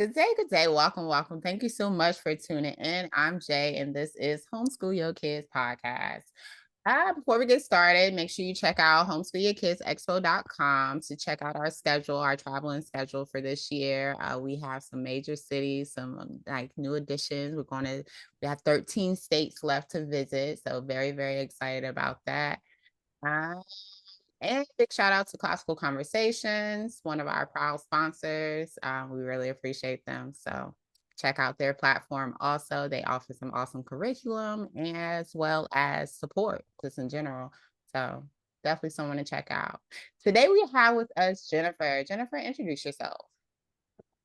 Good day, good day. Welcome, welcome. Thank you so much for tuning in. I'm Jay, and this is Homeschool Yo Kids podcast. Before we get started, make sure you check out homeschoolyourkidsexpo.com to check out our schedule, our traveling schedule for this year. We have some major cities, some like new additions. We have 13 states left to visit. So very, very excited about that. Uh, and big shout out to Classical Conversations, one of our proud sponsors. We really appreciate them. So check out their platform also. They offer some awesome curriculum as well as support just in general. So definitely someone to check out. Today we have with us Jennifer. Jennifer, introduce yourself.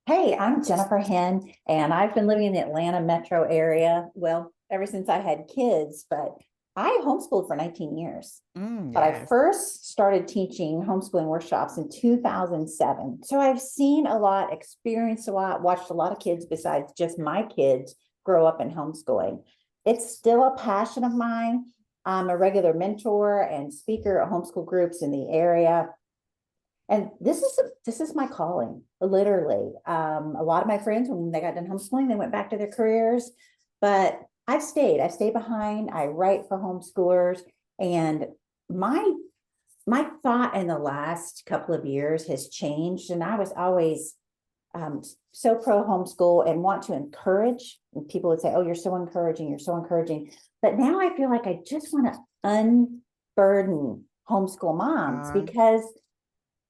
Hey, I'm Jennifer Henn, and I've been living in the Atlanta metro area, well, ever since I had kids, but I homeschooled for 19 years. But I Yes. first started teaching homeschooling workshops in 2007. So I've seen a lot, experienced a lot, watched a lot of kids besides just my kids grow up in homeschooling. It's still a passion of mine. I'm a regular mentor and speaker at homeschool groups in the area. And this is my calling, literally. A lot of my friends, when they got done homeschooling, they went back to their careers, but I stayed behind. I write for homeschoolers, and my thought in the last couple of years has changed. And I was always so pro homeschool and want to encourage. And people would say, "Oh, you're so encouraging, you're so encouraging." But now I feel like I just want to unburden homeschool moms Uh, because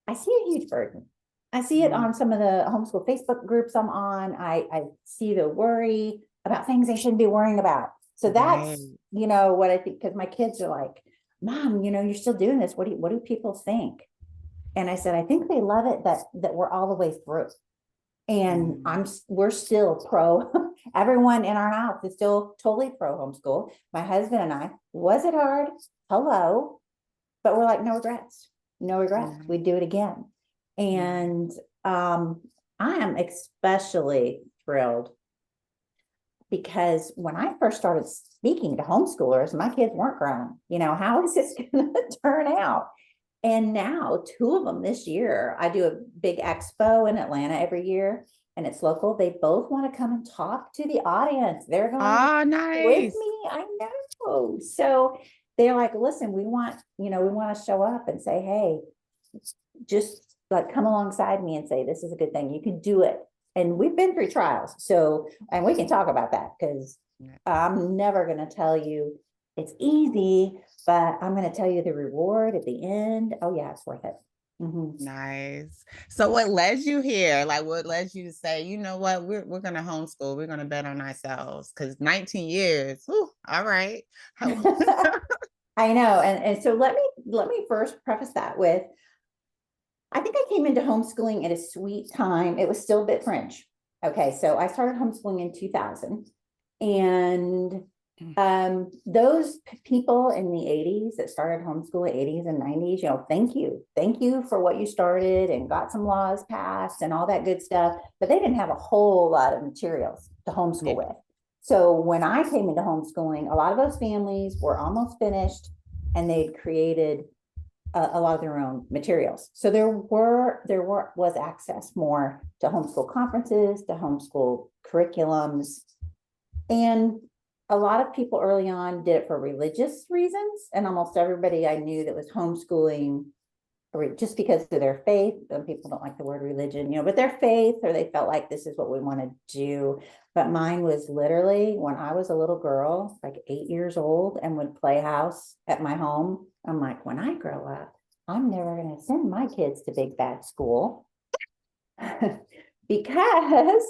I see a huge burden. I see it on some of the homeschool Facebook groups I'm on. I see the worry about things they shouldn't be worrying about. So right. that's, what I think, because my kids are like, "Mom, you're still doing this. What do people think?" And I said, I think they love it that we're all the way through. And Mm. we're still pro. Everyone in our house is still totally pro homeschool. My husband and I, was it hard? Hello. But we're like, no regrets, no regrets. Mm. We'd do it again. Mm. And I am especially thrilled because when I first started speaking to homeschoolers, my kids weren't grown. How is this going to turn out? And now, two of them this year, I do a big expo in Atlanta every year, and it's local. They both want to come and talk to the audience. They're going Oh, with nice. me. I know. So they're like, "Listen, we want to show up and say, hey, just like come alongside me and say, this is a good thing. You can do it." And we've been through trials. So, and we can talk about that because I'm never going to tell you it's easy, but I'm going to tell you the reward at the end. Oh, yeah, it's worth it. Mm-hmm. Nice. So what led you here? Like what led you to say, you know what, we're gonna homeschool, we're gonna bet on ourselves? Because 19 years, whew, all right. I know. And so let me first preface that with, I think I came into homeschooling at a sweet time. It was still a bit French. Okay, so I started homeschooling in 2000. And those people in the 80s that started homeschooling, 80s and 90s, thank you for what you started and got some laws passed and all that good stuff, but they didn't have a whole lot of materials to Yeah. homeschool with. So when I came into homeschooling, a lot of those families were almost finished and they'd created a lot of their own materials. So was access more to homeschool conferences, to homeschool curriculums, and a lot of people early on did it for religious reasons. And almost everybody I knew that was homeschooling just because of their faith. Some people don't like the word religion, but their faith, or they felt like this is what we want to do. But mine was literally when I was a little girl, like 8 years old, and would play house at my home. I'm like, when I grow up, I'm never going to send my kids to big bad school because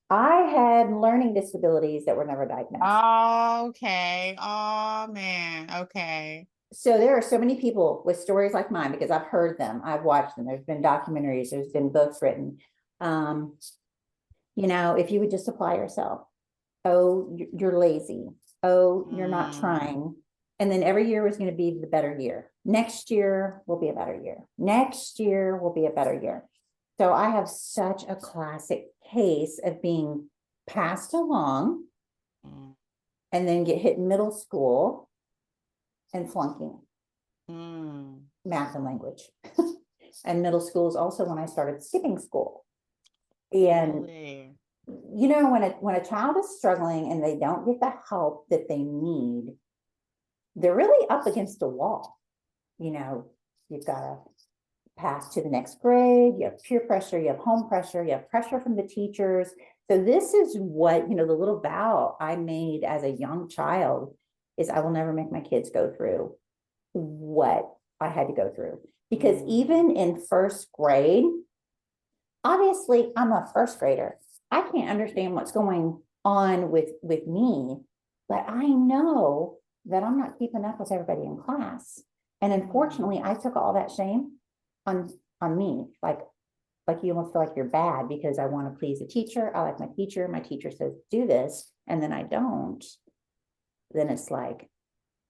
I had learning disabilities that were never diagnosed. Okay. Oh man. Okay. So there are so many people with stories like mine because I've heard them, I've watched them. There's been documentaries, there's been books written. Um, if you would just apply yourself, oh, you're lazy. Oh, you're not Mm. trying. And then every year was going to be the better year. Next year will be a better year. Next year will be a better year. So I have such a classic case of being passed along Mm. and then get hit in middle school and flunking Mm. math and language. And middle school is also when I started skipping school. And Really? you know, when a child is struggling and they don't get the help that they need, they're really up against a wall. You know, you've got to pass to the next grade, you have peer pressure, you have home pressure, you have pressure from the teachers. So this is what, you know, the little vow I made as a young child is I will never make my kids go through what I had to go through. Because even in first grade, obviously I'm a first grader. I can't understand what's going on with me, but I know that I'm not keeping up with everybody in class. And unfortunately, I took all that shame on me. Like you almost feel like you're bad because I want to please the teacher. I like my teacher says do this, and then I don't. Then it's like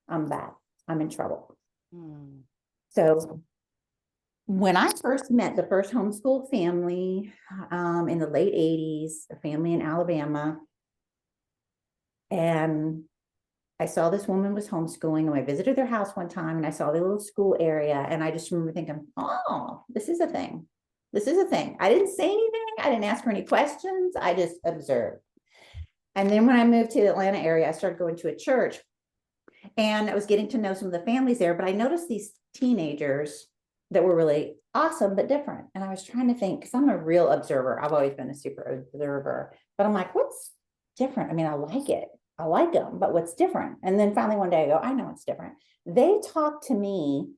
I'm bad. I'm in trouble. So when I first met the first homeschool family in the late 80s, a family in Alabama, and I saw this woman was homeschooling, and I visited their house one time and I saw the little school area, and I just remember thinking, oh, this is a thing. This is a thing. I didn't say anything. I didn't ask her any questions. I just observed. And then when I moved to the Atlanta area, I started going to a church, and I was getting to know some of the families there, but I noticed these teenagers that were really awesome, but different. And I was trying to think, because I'm a real observer. I've always been a super observer, but I'm like, what's different? I mean, I like it. I like them, but what's different? And then finally one day I go, I know it's different. They talk to me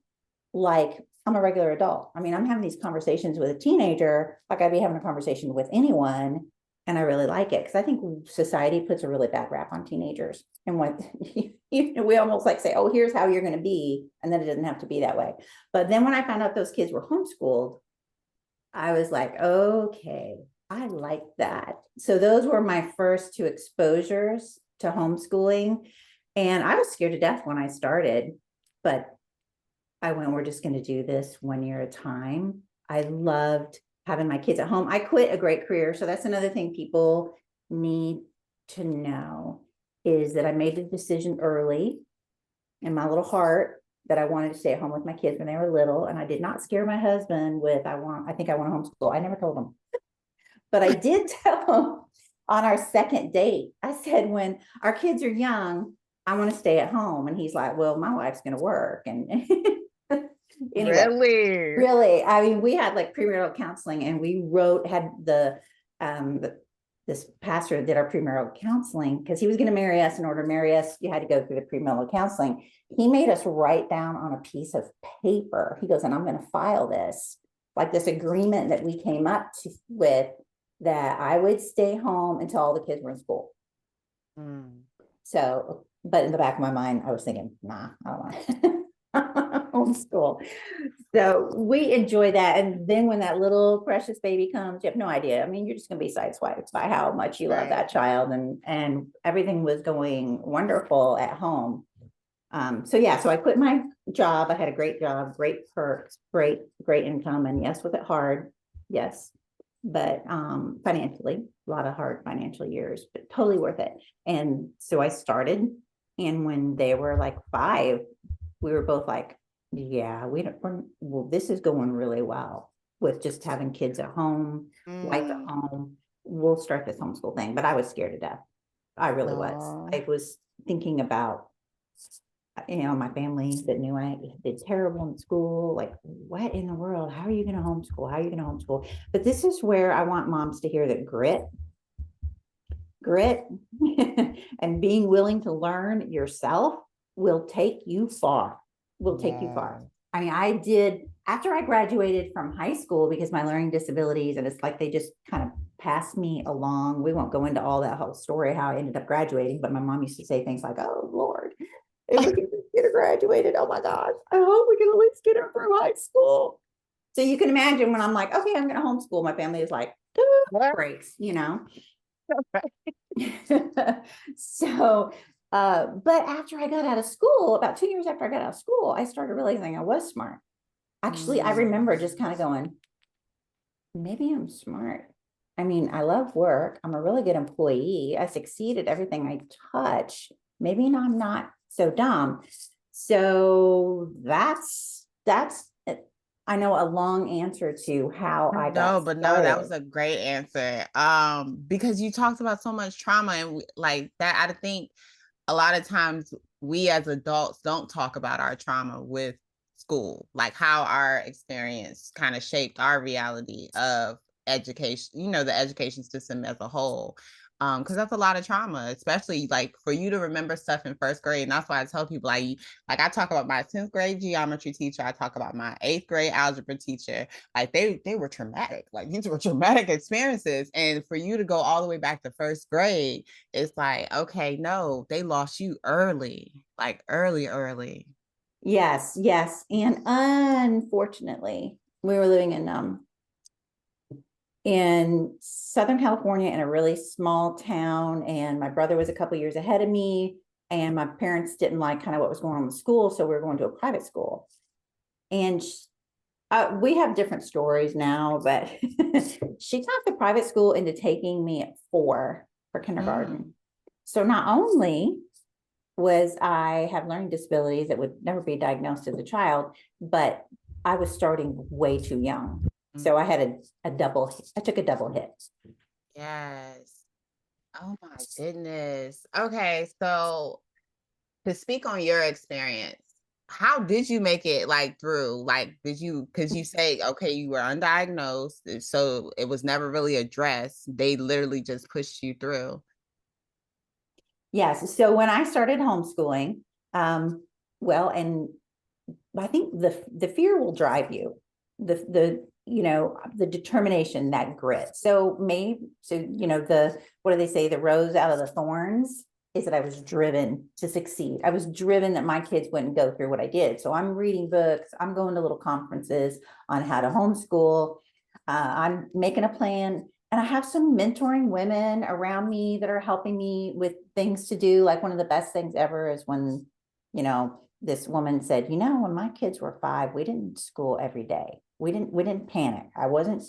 like I'm a regular adult. I mean, I'm having these conversations with a teenager, like I'd be having a conversation with anyone. And I really like it because I think society puts a really bad rap on teenagers. And what we almost like say, oh, here's how you're going to be. And then it doesn't have to be that way. But then when I found out those kids were homeschooled, I was like, okay, I like that. So those were my first two exposures to homeschooling. And I was scared to death when I started, but I went, we're just going to do this 1 year at a time. I loved having my kids at home. I quit a great career. So that's another thing people need to know is that I made the decision early in my little heart that I wanted to stay at home with my kids when they were little. And I did not scare my husband with, I think I want to homeschool. I never told him, but I did tell him on our second date. I said, when our kids are young, I want to stay at home. And he's like, well, my wife's going to work. And anyway, really, I mean, we had like premarital counseling, and we had this pastor did our premarital counseling because he was going to marry us. In order to marry us, you had to go through the premarital counseling. He made us write down on a piece of paper. He goes, and I'm going to file this, like this agreement that we came up with, that I would stay home until all the kids were in school. So, but in the back of my mind, I was thinking, nah, I don't want to homeschool. So we enjoy that. And then when that little precious baby comes, you have no idea. I mean, you're just going to be sideswiped by how much you love that child. And everything was going wonderful at home. So yeah, so I quit my job. I had a great job, great perks, great income. And yes, was it hard? Yes. But financially, a lot of hard financial years, but totally worth it. And so I started, and when they were like 5, we were both like, yeah, well, this is going really well with just having kids at home, wife at home. We'll start this homeschool thing. But I was scared to death. I really was. I was thinking about, my family that knew I did terrible in school. Like, what in the world? How are you going to homeschool? How are you going to homeschool? But this is where I want moms to hear that grit and being willing to learn yourself will take you far. I mean, I did, after I graduated from high school, because my learning disabilities, and it's like they just kind of passed me along. We won't go into all that whole story, how I ended up graduating, but my mom used to say things like, oh, Lord, if we can get her graduated, oh my gosh, I hope we can at least get her through high school. So you can imagine when I'm like, okay, I'm going to homeschool, my family is like, breaks, So, but after I got out of school, about 2 years after I got out of school, I started realizing I was smart. Actually, I remember just kind of going, maybe I'm smart. I mean, I love work. I'm a really good employee. I succeed at everything I touch. Maybe I'm not so dumb. So that's I know a long answer to how I No, got but no, that was started. a great answer. Because you talked about so much trauma and like that, I think a lot of times we as adults don't talk about our trauma with school, like how our experience kind of shaped our reality of education, the education system as a whole. Because that's a lot of trauma, especially like for you to remember stuff in first grade. And that's why I tell people like I talk about my 10th grade geometry teacher, I talk about my 8th grade algebra teacher. Like they were traumatic. Like these were traumatic experiences. And for you to go all the way back to first grade, it's like, okay, no, they lost you early, like early. Yes, yes. And unfortunately, we were living in Southern California in a really small town, and my brother was a couple years ahead of me, and my parents didn't like kind of what was going on with school, so we were going to a private school. And we have different stories now, but she talked the private school into taking me at 4 for kindergarten. So not only was I have learning disabilities that would never be diagnosed as a child, but I was starting way too young. So I had I took a double hit. Yes. Oh my goodness. Okay, so to speak on your experience, how did you make it like through? Like, because you say, okay, you were undiagnosed, so it was never really addressed. They literally just pushed you through. Yes. So when I started homeschooling, well, and I think the fear will drive you, the determination, that grit. So what do they say? The rose out of the thorns is that I was driven to succeed. I was driven that my kids wouldn't go through what I did. So I'm reading books. I'm going to little conferences on how to homeschool. I'm making a plan. And I have some mentoring women around me that are helping me with things to do. Like one of the best things ever is when, this woman said, when my kids were 5, we didn't school every day. We didn't panic. I wasn't,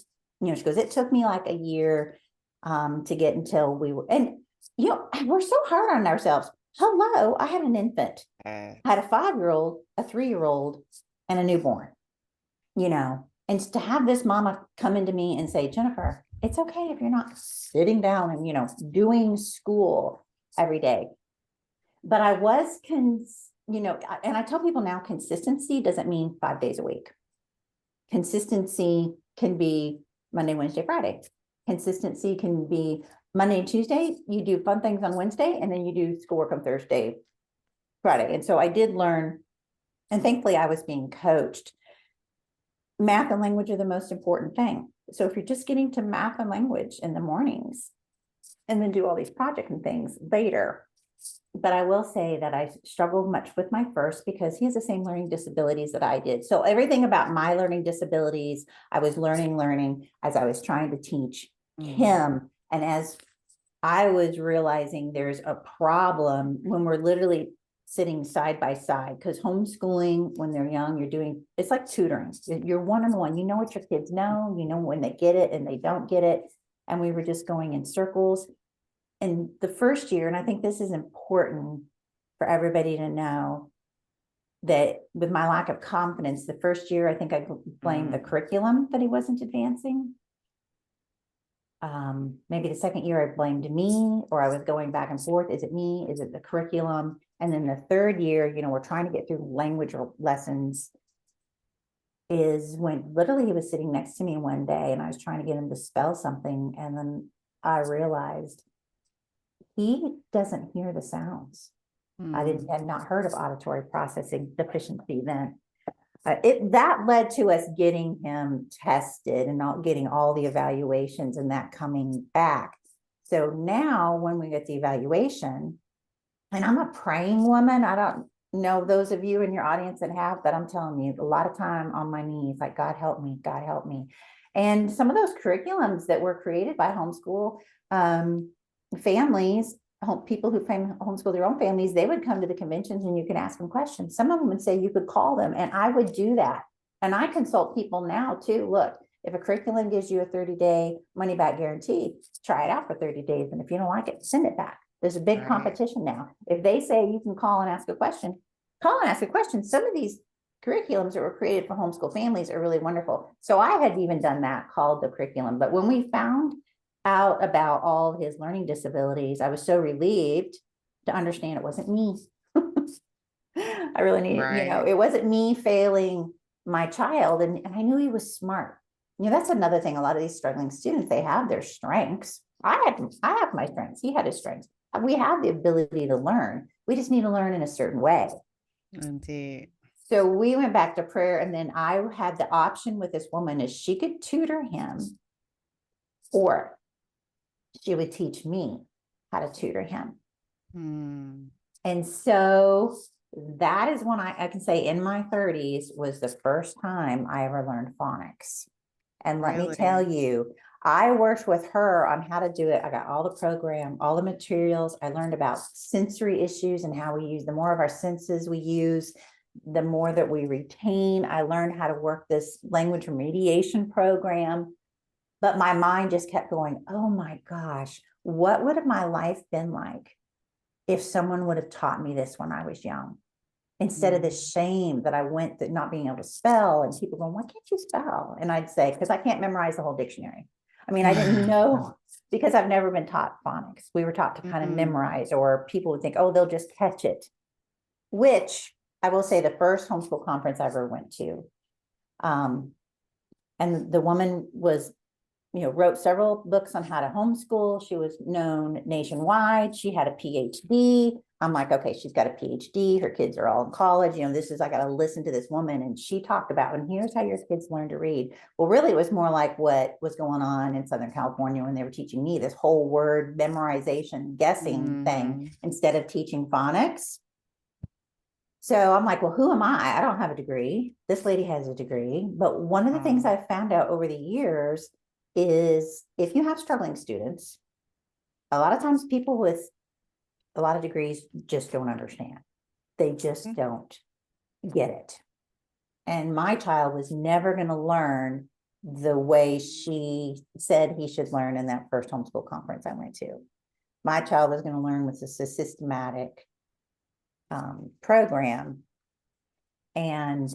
she goes, it took me like a year to get until we were, and we're so hard on ourselves. Hello, I had an infant. I had a 5-year-old, a 3-year-old, and a newborn, and to have this mama come into me and say, Jennifer, it's okay if you're not sitting down and, doing school every day. But I was, and I tell people now, consistency doesn't mean 5 days a week. Consistency can be Monday, Wednesday, Friday. Consistency can be Monday and Tuesday. You do fun things on Wednesday, and then you do schoolwork on Thursday, Friday. And so I did learn, and thankfully I was being coached. Math and language are the most important thing. So if you're just getting to math and language in the mornings and then do all these projects and things later. But I will say that I struggled much with my first because he has the same learning disabilities that I did. So everything about my learning disabilities, I was learning as I was trying to teach him. And as I was realizing there's a problem when we're literally sitting side by side, because homeschooling when they're young, it's like tutoring. You're one-on-one. You know what your kids know, when they get it and they don't get it. And we were just going in circles. And the first year, and I think this is important for everybody to know, that with my lack of confidence, the first year, I think I blamed the curriculum that he wasn't advancing. Maybe the second year I blamed me, or I was going back and forth. Is it me? Is it the curriculum? And then the third year, we're trying to get through language lessons, is when literally he was sitting next to me one day and I was trying to get him to spell something. And then I realized he doesn't hear the sounds. I had not heard of auditory processing deficiency then. That led to us getting him tested and not getting all the evaluations and that coming back. So now when we get the evaluation, and I'm a praying woman, I don't know those of you in your audience that have, but I'm telling you, a lot of time on my knees, like, God help me, God help me. And some of those curriculums that were created by homeschool families, people who homeschool their own families, they would come to the conventions and you can ask them questions. Some of them would say you could call them, and I would do that. And I consult people now too. Look, if a curriculum gives you a 30-day money back guarantee, try it out for 30 days. And if you don't like it, send it back. There's a big competition now. If they say you can call and ask a question, call and ask a question. Some of these curriculums that were created for homeschool families are really wonderful. So I had even done that, called the curriculum. But when we found out about all of his learning disabilities, I was so relieved to understand it wasn't me. I really needed, Right. it wasn't me failing my child. And I knew he was smart. That's another thing. A lot of these struggling students, they have their strengths. I have my strengths. He had his strengths. We have the ability to learn. We just need to learn in a certain way. Indeed. So we went back to prayer, and then I had the option with this woman is she could tutor him, or she would teach me how to tutor him. And so that is when I can say in my 30s was the first time I ever learned phonics. And let me tell you, I worked with her on how to do it. I got all the program, all the materials. I learned about sensory issues and how we use, the more of our senses we use, the more that we retain. I learned how to work this language remediation program. But my mind just kept going, oh my gosh, what would have my life been like if someone would have taught me this when I was young? Instead of this shame that I went through not being able to spell, and people going, why can't you spell? And I'd say, because I can't memorize the whole dictionary. I mean, I didn't know, because I've never been taught phonics. We were taught to kind of memorize, or people would think, oh, they'll just catch it. Which I will say, the first homeschool conference I ever went to, and the woman was, wrote several books on how to homeschool. She was known nationwide. She had a PhD. I'm like, okay, she's got a PhD. Her kids are all in college. I got to listen to this woman. And she talked about, and here's how your kids learn to read. Well, really, it was more like what was going on in Southern California when they were teaching me this whole word memorization, guessing thing, instead of teaching phonics. So I'm like, well, who am I? I don't have a degree. This lady has a degree. But one of the things I've found out over the years is, if you have struggling students, a lot of times people with a lot of degrees just don't understand. They just don't get it. And my child was never going to learn the way she said he should learn in that first homeschool conference I went to. My child was going to learn with a systematic program. And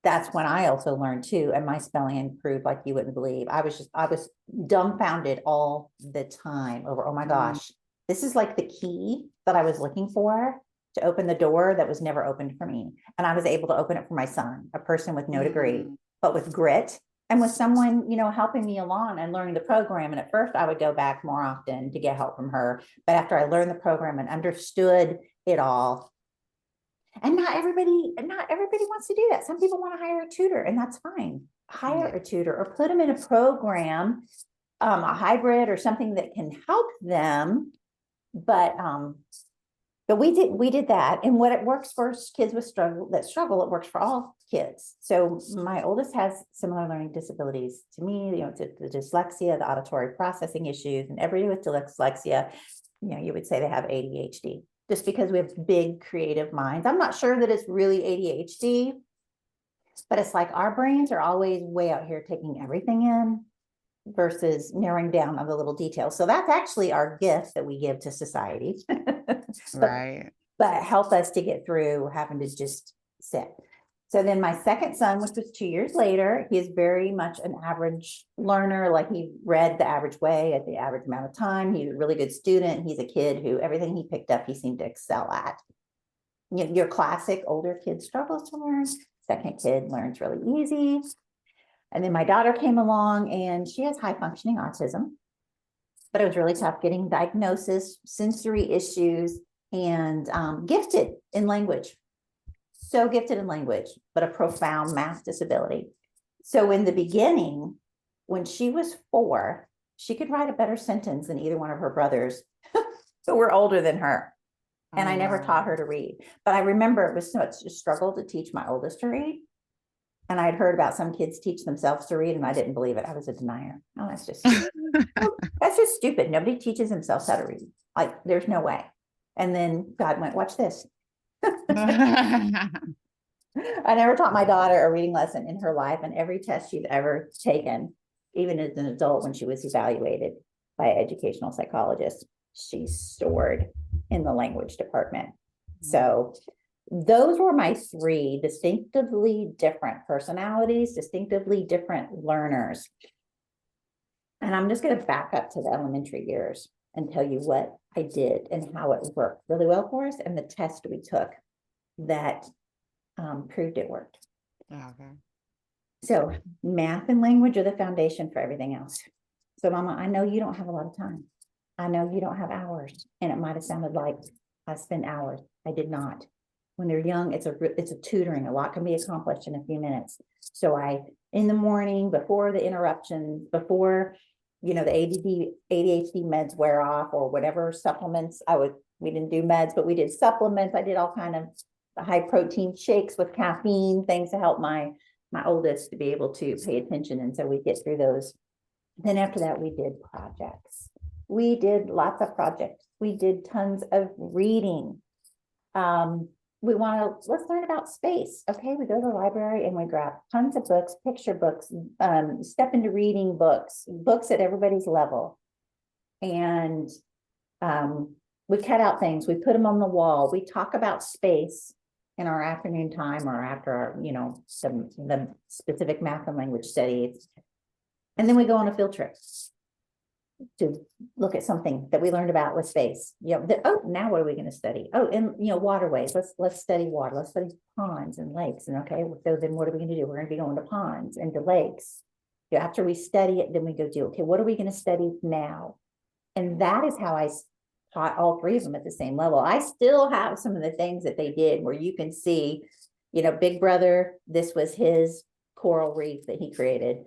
that's when I also learned too. And my spelling improved like you wouldn't believe. I was dumbfounded all the time over, oh my gosh, this is like the key that I was looking for to open the door that was never opened for me. And I was able to open it for my son, a person with no degree, but with grit, and with someone, helping me along and learning the program. And at first I would go back more often to get help from her. But after I learned the program and understood it all, and not everybody wants to do that. Some people want to hire a tutor, and that's fine. Hire a tutor, or put them in a program, a hybrid or something that can help them. But we did that. And what it works for kids with struggle, it works for all kids. So my oldest has similar learning disabilities to me, the dyslexia, the auditory processing issues, and everybody with dyslexia, you would say they have ADHD. Just because we have big creative minds. I'm not sure that it's really ADHD, but it's like our brains are always way out here taking everything in versus narrowing down on the little details. So that's actually our gift that we give to society. Right. But help us to get through having to just sit. So then my second son, which was 2 years later, he is very much an average learner. Like, he read the average way at the average amount of time. He's a really good student. He's a kid who everything he picked up, he seemed to excel at. Your classic older kid struggles to learn. Second kid learns really easy. And then my daughter came along, and she has high functioning autism, but it was really tough getting diagnosis, sensory issues, and gifted in language. So gifted in language, but a profound math disability. So in the beginning, when she was 4, she could write a better sentence than either one of her brothers who were older than her. And I never taught her to read. But I remember it was such a struggle to teach my oldest to read. And I'd heard about some kids teach themselves to read, and I didn't believe it. I was a denier. Oh, that's just stupid. Nobody teaches themselves how to read. Like, there's no way. And then God went, watch this. I never taught my daughter a reading lesson in her life, and every test she's ever taken, even as an adult, when she was evaluated by an educational psychologist, she soared in the language department. So those were my three distinctively different personalities, distinctively different learners. And I'm just going to back up to the elementary years and tell you what I did and how it worked really well for us, and the test we took that proved it worked. Okay. So math and language are the foundation for everything else. So Mama, I know you don't have a lot of time. I know you don't have hours. And it might have sounded like I spend hours. I did not. When they're young, it's a tutoring. A lot can be accomplished in a few minutes. So in the morning, before the interruptions, before, the ADHD meds wear off, or whatever supplements we didn't do meds, but we did supplements. I did all kind of high protein shakes with caffeine, things to help my oldest to be able to pay attention. And so we get through those. Then after that, we did projects. We did lots of projects. We did tons of reading. Let's learn about space. Okay, we go to the library and we grab tons of books, picture books, step into reading books at everybody's level. And we cut out things, we put them on the wall. We talk about space in our afternoon time or after our, the specific math and language studies. And then we go on a field trip to look at something that we learned about with space. Now what are we going to study? Oh, and waterways. Let's study water. Let's study ponds and lakes. And okay, so then what are we going to do? We're going to be going to ponds and to lakes. After we study it, then we go do, okay, what are we going to study now? And that is how I taught all three of them at the same level. I still have some of the things that they did where you can see, big brother, this was his coral reef that he created.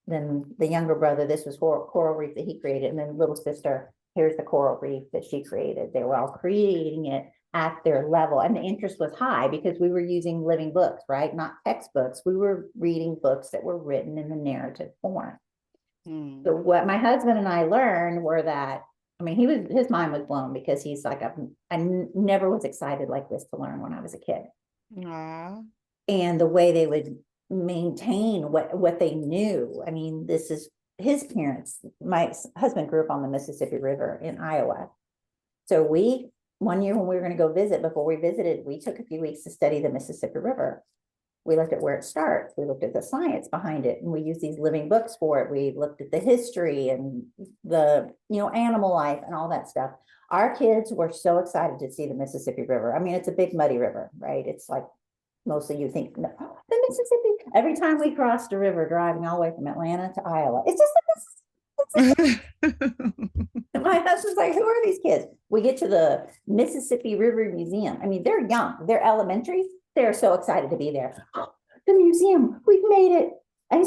Then the younger brother, this was coral reef that he created. And then little sister, here's the coral reef that she created. They were all creating it at their level. And the interest was high because we were using living books, right? Not textbooks. We were reading books that were written in the narrative form. So what my husband and I learned were that, his mind was blown because he's like, I never was excited like this to learn when I was a kid. Aww. And the way they would maintain what they knew. This is his parents. My husband grew up on the Mississippi River in Iowa. So one year when we were going to go visit, before we visited, we took a few weeks to study the Mississippi River. We looked at where it starts. We looked at the science behind it, and we used these living books for it. We looked at the history and the, animal life and all that stuff. Our kids were so excited to see the Mississippi River. it's a big muddy river, right? It's like, mostly you think, no, the Mississippi. Every time we crossed a river driving all the way from Atlanta to Iowa, it's just like my husband's like, who are these kids? We get to the Mississippi River Museum. They're young, they're elementary. They're so excited to be there. Oh, the museum, we've made it. And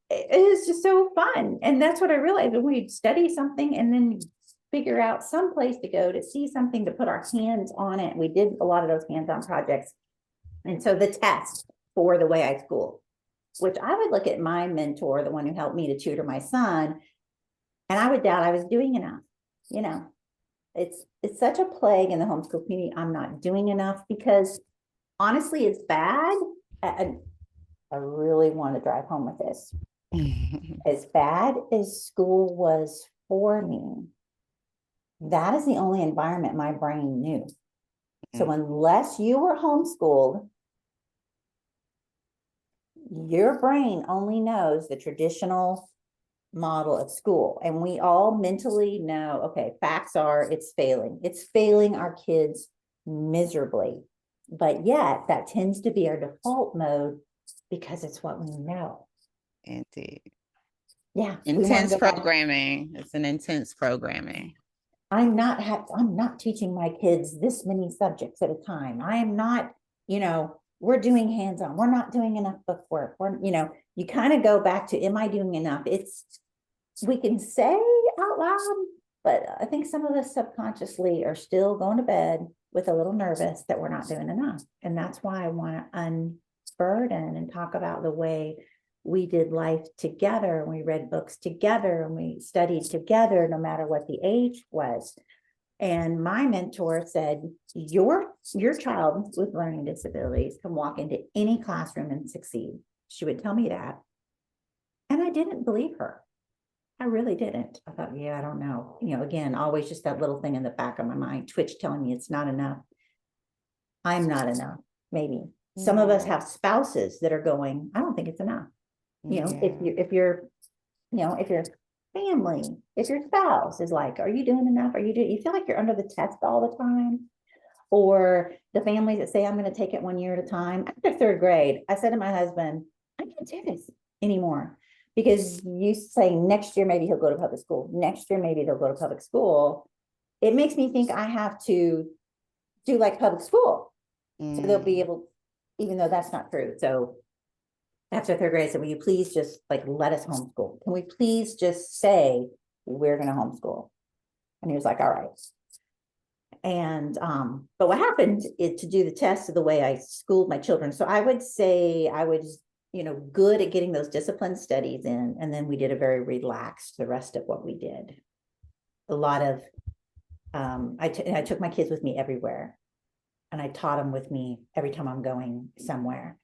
it is just so fun. And that's what I realized when we study something and then figure out some place to go to see something, to put our hands on it. We did a lot of those hands-on projects. And so the test for the way I school, which I would look at my mentor, the one who helped me to tutor my son, and I would doubt I was doing enough. It's such a plague in the homeschool community. I'm not doing enough because honestly, it's bad. I really want to drive home with this. As bad as school was for me, that is the only environment my brain knew. So unless you were homeschooled, your brain only knows the traditional model of school. And we all mentally know, okay, facts are it's failing. It's failing our kids miserably. But yet that tends to be our default mode because it's what we know. Indeed. Yeah. Intense programming. It's an intense programming. I'm not teaching my kids this many subjects at a time. I am not, we're doing hands-on. We're not doing enough book work. You kind of go back to, am I doing enough? We can say out loud, but I think some of us subconsciously are still going to bed with a little nervous that we're not doing enough. And that's why I want to unburden and talk about the way we did life together, and we read books together, and we studied together, no matter what the age was. And my mentor said, your child with learning disabilities can walk into any classroom and succeed. She would tell me that. And I didn't believe her. I really didn't. I thought, I don't know. Again, always just that little thing in the back of my mind, Twitch telling me it's not enough. I'm not enough, maybe. Some of us have spouses that are going, I don't think it's enough. You know, if you're, you know, if your family, if your spouse is like, are you doing enough? You feel like you're under the test all the time? Or the families that say, I'm going to take it 1 year at a time. After third grade, I said to my husband, I can't do this anymore, because you say next year, maybe he'll go to public school. Next year, maybe they'll go to public school. It makes me think I have to do like public school. So they'll be able, even though that's not true. So after third grade, I said, will you please just like let us homeschool? Can we please just say we're going to homeschool? And he was like, all right. And but what happened is to do the test of the way I schooled my children. So I would say I was, you know, good at getting those discipline studies in. And then we did a very relaxed the rest of what we did. A lot of I took my kids with me everywhere. And I taught them with me every time I'm going somewhere.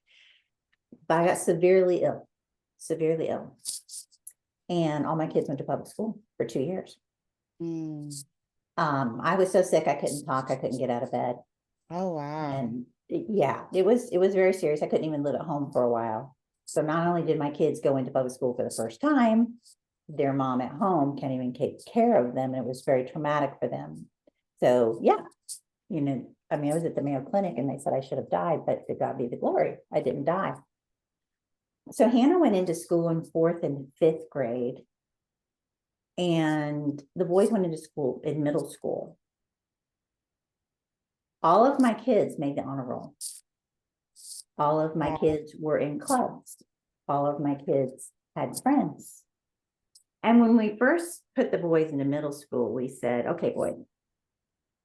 But I got severely ill. And all my kids went to public school for 2 years. I was so sick, I couldn't talk, I couldn't get out of bed. Oh, wow. And yeah, it was very serious. I couldn't even live at home for a while. So not only did my kids go into public school for the first time, their mom at home can't even take care of them. It was very traumatic for them. So yeah, you know, I mean, I was at the Mayo Clinic and they said I should have died, but to God be the glory, I didn't die. So Hannah went into school in 4th and 5th grade. And the boys went into school in middle school. All of my kids made the honor roll. All of my kids were in clubs. All of my kids had friends. And when we first put the boys into middle school, we said, okay, boys,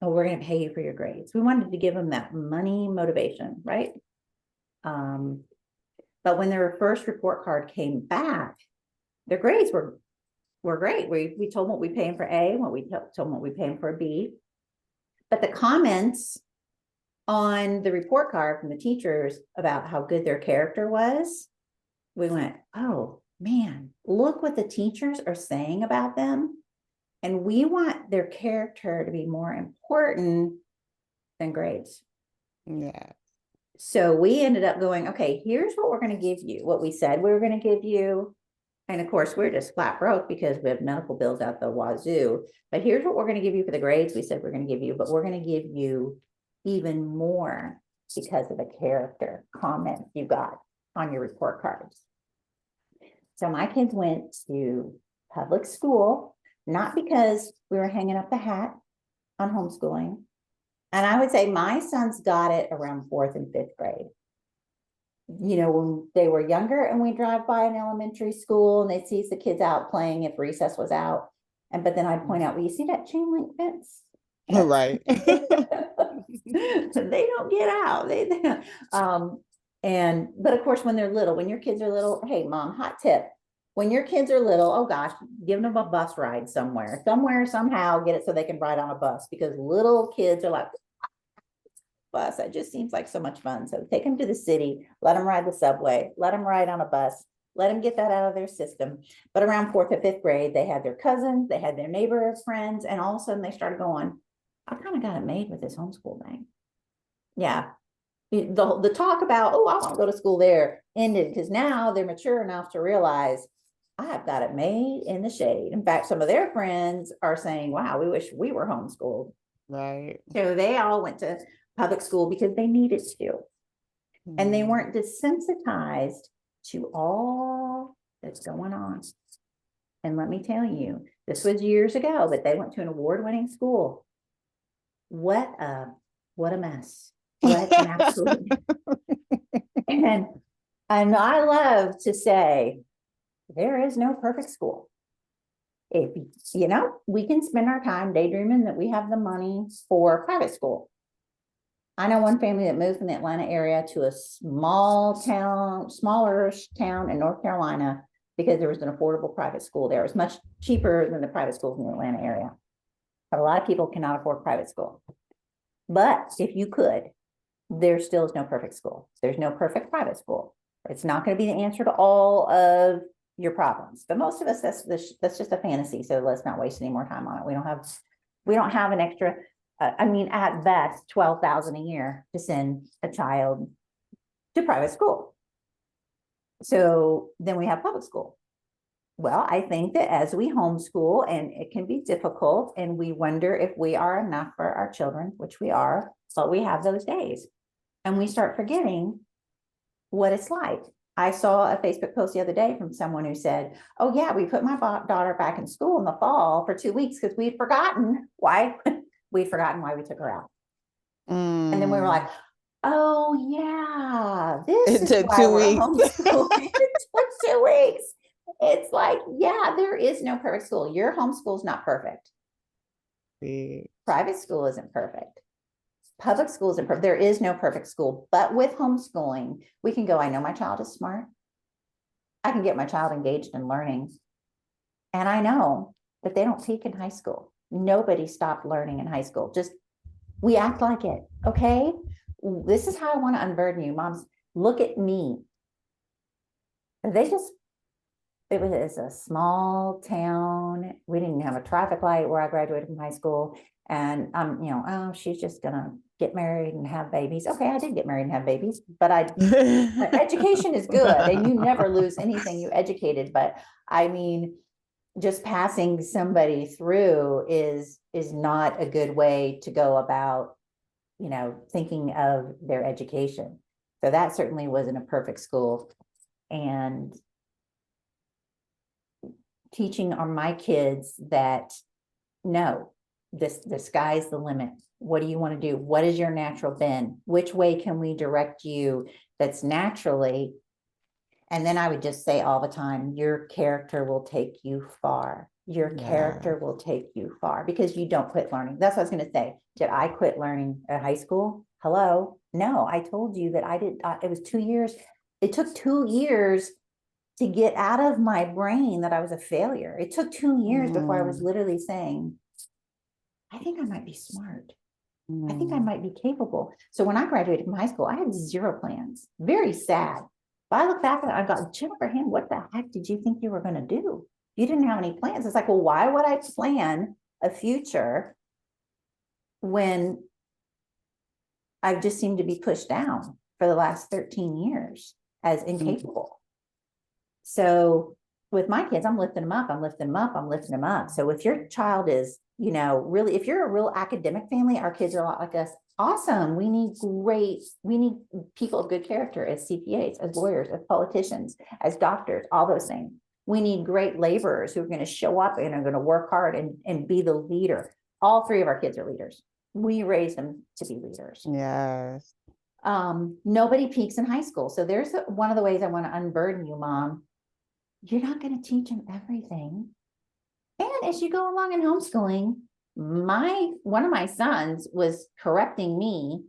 well, we're going to pay you for your grades. We wanted to give them that money motivation, right? But when their first report card came back, their grades were great. We told them what we pay them for A, what we told them what we pay them for a B. But the comments on the report card from the teachers about how good their character was, we went, oh man, look what the teachers are saying about them. And we want their character to be more important than grades. Yeah. So we ended up going, okay, here's what we're going to give you, what we said we were going to give you. And of course, we're just flat broke because we have medical bills out the wazoo. But here's what we're going to give you for the grades we said we're going to give you, but we're going to give you even more because of the character comment you got on your report cards. So my kids went to public school, not because we were hanging up the hat on homeschooling. And I would say my sons got it around 4th and 5th grade. You know, when they were younger and we drive by an elementary school and they see the kids out playing if recess was out. But then I'd point out, well, you see that chain link fence? Right. So they don't get out. But of course, when they're little, when your kids are little, hey, mom, hot tip. When your kids are little, oh gosh, give them a bus ride somewhere, somehow get it so they can ride on a bus, because little kids are like, bus, that just seems like so much fun. So take them to the city, let them ride the subway, let them ride on a bus, let them get that out of their system. But around 4th or 5th grade, they had their cousins, they had their neighbor friends, and all of a sudden they started going, I kind of got it made with this homeschool thing. Yeah. The talk about, oh, I want to go to school there ended, because now they're mature enough to realize I've got it made in the shade. In fact, some of their friends are saying, wow, we wish we were homeschooled. Right. So they all went to public school because they needed to. And they weren't desensitized to all that's going on. And let me tell you, this was years ago, but they went to an award-winning school. What a mess. What an absolute. And I love to say, there is no perfect school. If, you know, we can spend our time daydreaming that we have the money for private school. I know one family that moved from the Atlanta area to a smaller town in North Carolina because there was an affordable private school there. It was much cheaper than the private schools in the Atlanta area. But a lot of people cannot afford private school. But if you could, there still is no perfect school. There's no perfect private school. It's not going to be the answer to all of your problems. But most of us, that's just a fantasy. So let's not waste any more time on it. We don't have an extra I mean, at best, 12,000 a year to send a child to private school. So then we have public school. Well, I think that as we homeschool, and it can be difficult, and we wonder if we are enough for our children, which we are, but we have those days. And we start forgetting what it's like. I saw a Facebook post the other day from someone who said, oh yeah, we put my daughter back in school in the fall for 2 weeks because we'd forgotten why we took her out. And then we were like, oh yeah, this is why we're homeschooling. It took 2 weeks. It's like, yeah, there is no perfect school. Your homeschool is not perfect. Private school isn't perfect. Public school isn't perfect. There is no perfect school. But with homeschooling, we can go, I know my child is smart. I can get my child engaged in learning. And I know that they don't peak in high school. Nobody stopped learning in high school. Just, we act like it. Okay. This is how I want to unburden you, moms. Look at me. It was a small town. We didn't have a traffic light where I graduated from high school. And oh, she's just gonna get married and have babies. Okay, I did get married and have babies, but education is good, and you never lose anything you educated. But I mean, just passing somebody through is not a good way to go about, thinking of their education. So that certainly wasn't a perfect school. And teaching on my kids that no, the sky's the limit. What do you want to do? What is your natural bend? Which way can we direct you that's naturally? And then I would just say all the time, your character will take you far. Your character will take you far, because you don't quit learning. That's what I was going to say. Did I quit learning at high school? Hello? No, I told you that I did. It was 2 years. It took 2 years to get out of my brain that I was a failure. It took 2 years before I was literally saying, I think I might be smart. I think I might be capable. So when I graduated from high school, I had 0 plans. Very sad. But I look back and I got, Jennifer Henn, what the heck did you think you were going to do? You didn't have any plans. It's like, well, why would I plan a future when I've just seemed to be pushed down for the last 13 years as incapable? So with my kids, I'm lifting them up, I'm lifting them up, I'm lifting them up. So if your child is, really, if you're a real academic family, our kids are a lot like us. Awesome. We need people of good character as CPAs, as lawyers, as politicians, as doctors, all those things. We need great laborers who are going to show up and are going to work hard and be the leader. All 3 of our kids are leaders. We raise them to be leaders. Yes. Nobody peaks in high school. So there's one of the ways I want to unburden you, Mom. You're not going to teach them everything. And as you go along in homeschooling, one of my sons was correcting me.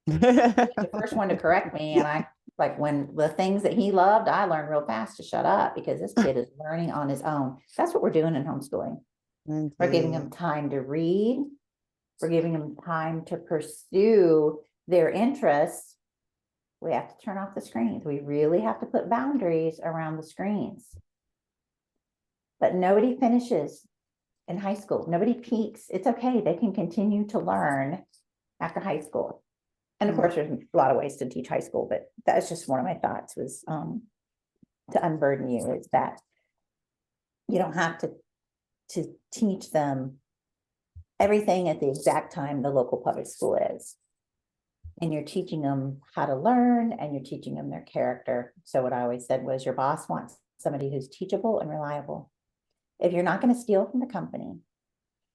The first one to correct me. And I, like, when the things that he loved, I learned real fast to shut up, because this kid is learning on his own. That's what we're doing in homeschooling. We're giving them time to read. We're giving them time to pursue their interests. We have to turn off the screens. We really have to put boundaries around the screens. But nobody finishes in high school. Nobody peaks. It's okay. They can continue to learn after high school. And of course, there's a lot of ways to teach high school, but that's just one of my thoughts, was to unburden you, is that you don't have to teach them everything at the exact time the local public school is. And you're teaching them how to learn, and you're teaching them their character. So what I always said was, your boss wants somebody who's teachable and reliable. If you're not going to steal from the company,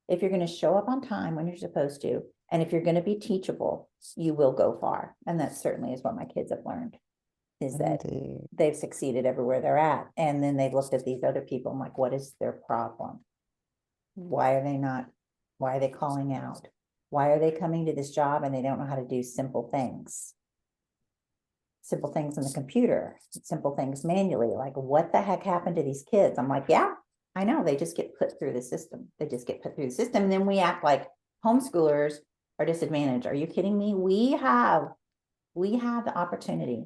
if you're going to show up on time when you're supposed to, and if you're going to be teachable, you will go far. And that certainly is what my kids have learned, is that they've succeeded everywhere they're at. And then they've looked at these other people and like, what is their problem? Why are they calling out? Why are they coming to this job and they don't know how to do simple things? Simple things on the computer, simple things manually. Like, what the heck happened to these kids? I'm like, yeah, I know. They just get put through the system. They just get put through the system. And then we act like homeschoolers are disadvantaged. Are you kidding me? We have the opportunity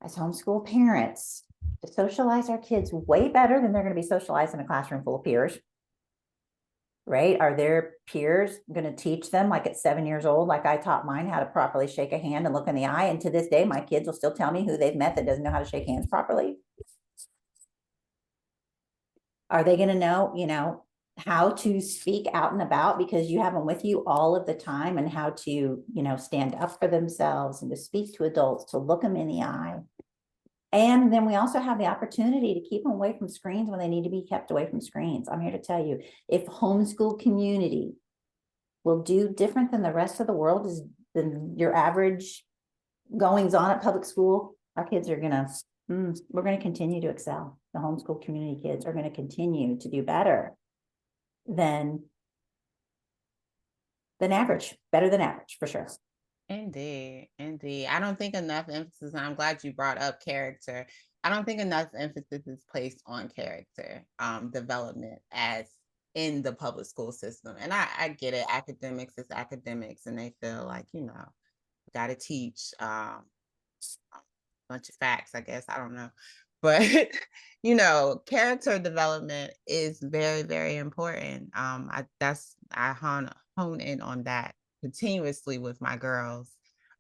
as homeschool parents to socialize our kids way better than they're going to be socialized in a classroom full of peers. right? Are their peers going to teach them, like at 7 years old, like I taught mine how to properly shake a hand and look in the eye? And to this day, my kids will still tell me who they've met that doesn't know how to shake hands properly. Are they going to know, how to speak out and about because you have them with you all of the time, and how to, stand up for themselves and to speak to adults, to look them in the eye. And then we also have the opportunity to keep them away from screens when they need to be kept away from screens. I'm here to tell you, if homeschool community will do different than the rest of the world, is than your average goings on at public school, our kids are gonna, we're gonna continue to excel. The homeschool community kids are gonna continue to do better than average, better than average, for sure. Indeed, indeed. I don't think enough emphasis, and I'm glad you brought up character. I don't think enough emphasis is placed on character development as in the public school system. And I get it. Academics is academics, and they feel like, got to teach a bunch of facts, I guess. I don't know. But, character development is very, very important. I hone in on that continuously with my girls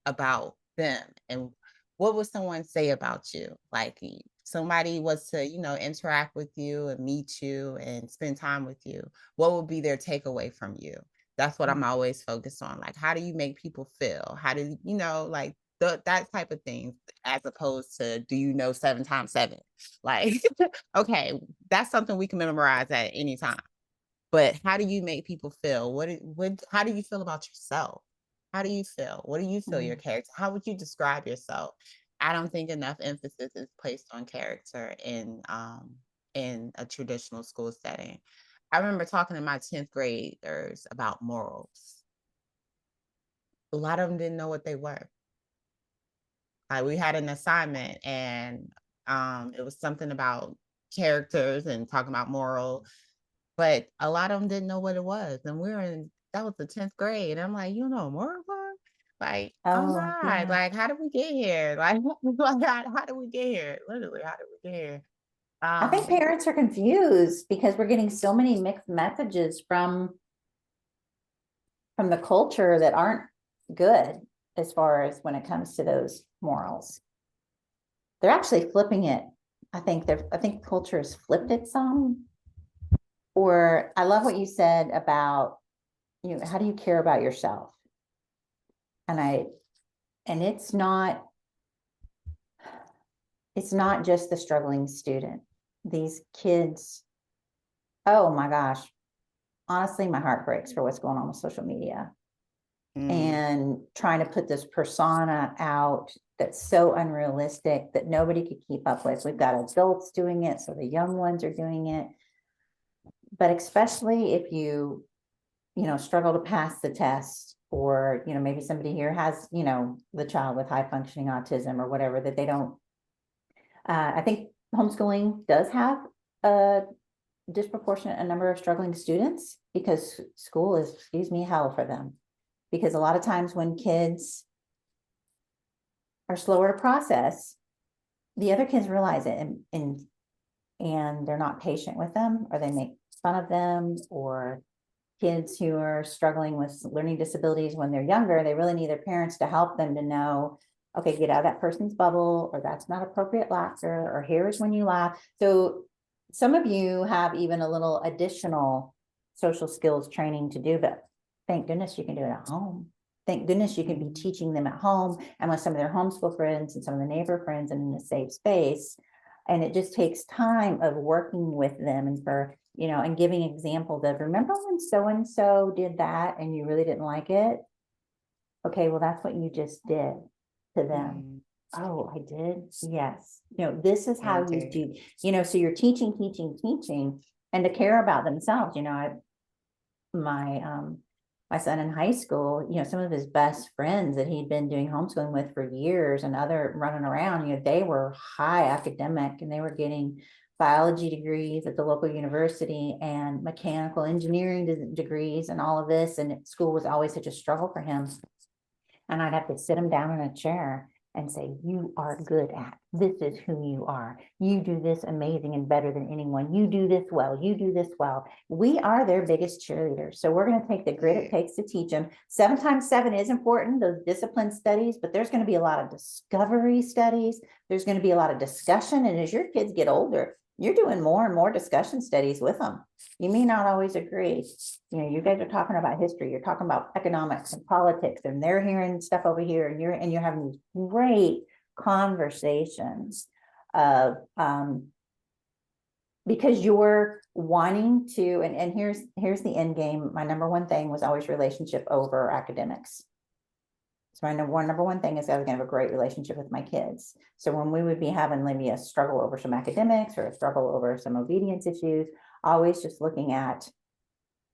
about them and what would someone say about you? Like somebody was to, interact with you and meet you and spend time with you. What would be their takeaway from you? That's what I'm always focused on. Like, how do you make people feel? How do like that type of thing, as opposed to, do you know 7 times 7? Like, okay, that's something we can memorize at any time. But how do you make people feel? How do you feel about yourself? How do you feel? What do you feel your character? How would you describe yourself? I don't think enough emphasis is placed on character in a traditional school setting. I remember talking to my 10th graders about morals. A lot of them didn't know what they were. We had an assignment, and it was something about characters and talking about moral, but a lot of them didn't know what it was. And that was the 10th grade. I'm like, you know, moral law? Like, oh Oh, my, yeah. like, how did we get here? Like, how did we get here? Literally, how did we get here? I think parents are confused because we're getting so many mixed messages from the culture that aren't good as far as when it comes to those morals. They're actually flipping it. I think culture has flipped it some. Or I love what you said about, how do you care about yourself? And it's not just the struggling student. These kids, oh my gosh, honestly, my heart breaks for what's going on with social media and trying to put this persona out that's so unrealistic that nobody could keep up with. We've got adults doing it, so the young ones are doing it. But especially if you struggle to pass the test, or, maybe somebody here has, the child with high functioning autism or whatever, that they don't, I think homeschooling does have a disproportionate number of struggling students because school is, excuse me, hell for them. Because a lot of times when kids are slower to process, the other kids realize it, and they're not patient with them, or they make fun of them. Or kids who are struggling with learning disabilities when they're younger, they really need their parents to help them to know, okay, get out of that person's bubble, or that's not appropriate laughter, or here's when you laugh. So some of you have even a little additional social skills training to do, but thank goodness you can do it at home. Thank goodness you can be teaching them at home and with some of their homeschool friends and some of the neighbor friends and in a safe space. And it just takes time of working with them and and giving examples of, remember when so-and-so did that and you really didn't like it? Okay, well, that's what you just did to them. Oh, I did? Yes. This is how you do, so you're teaching, and to care about themselves. My son in high school, some of his best friends that he'd been doing homeschooling with for years and other running around, they were high academic and they were getting biology degrees at the local university and mechanical engineering degrees and all of this. And school was always such a struggle for him. And I'd have to sit him down in a chair and say, you are good at, this is who you are. You do this amazing and better than anyone. You do this well. You do this well. We are their biggest cheerleaders. So we're going to take the grit it takes to teach them. 7 times 7 is important, those discipline studies, but there's going to be a lot of discovery studies. There's going to be a lot of discussion. And as your kids get older, you're doing more and more discussion studies with them. You may not always agree. You know, you guys are talking about history, you're talking about economics and politics, and they're hearing stuff over here, and you're having these great conversations of because you're wanting to, and here's the end game. My number one thing was always relationship over academics. So my number one thing is I was going to have a great relationship with my kids. So when we would be having maybe a struggle over some academics or a struggle over some obedience issues, always just looking at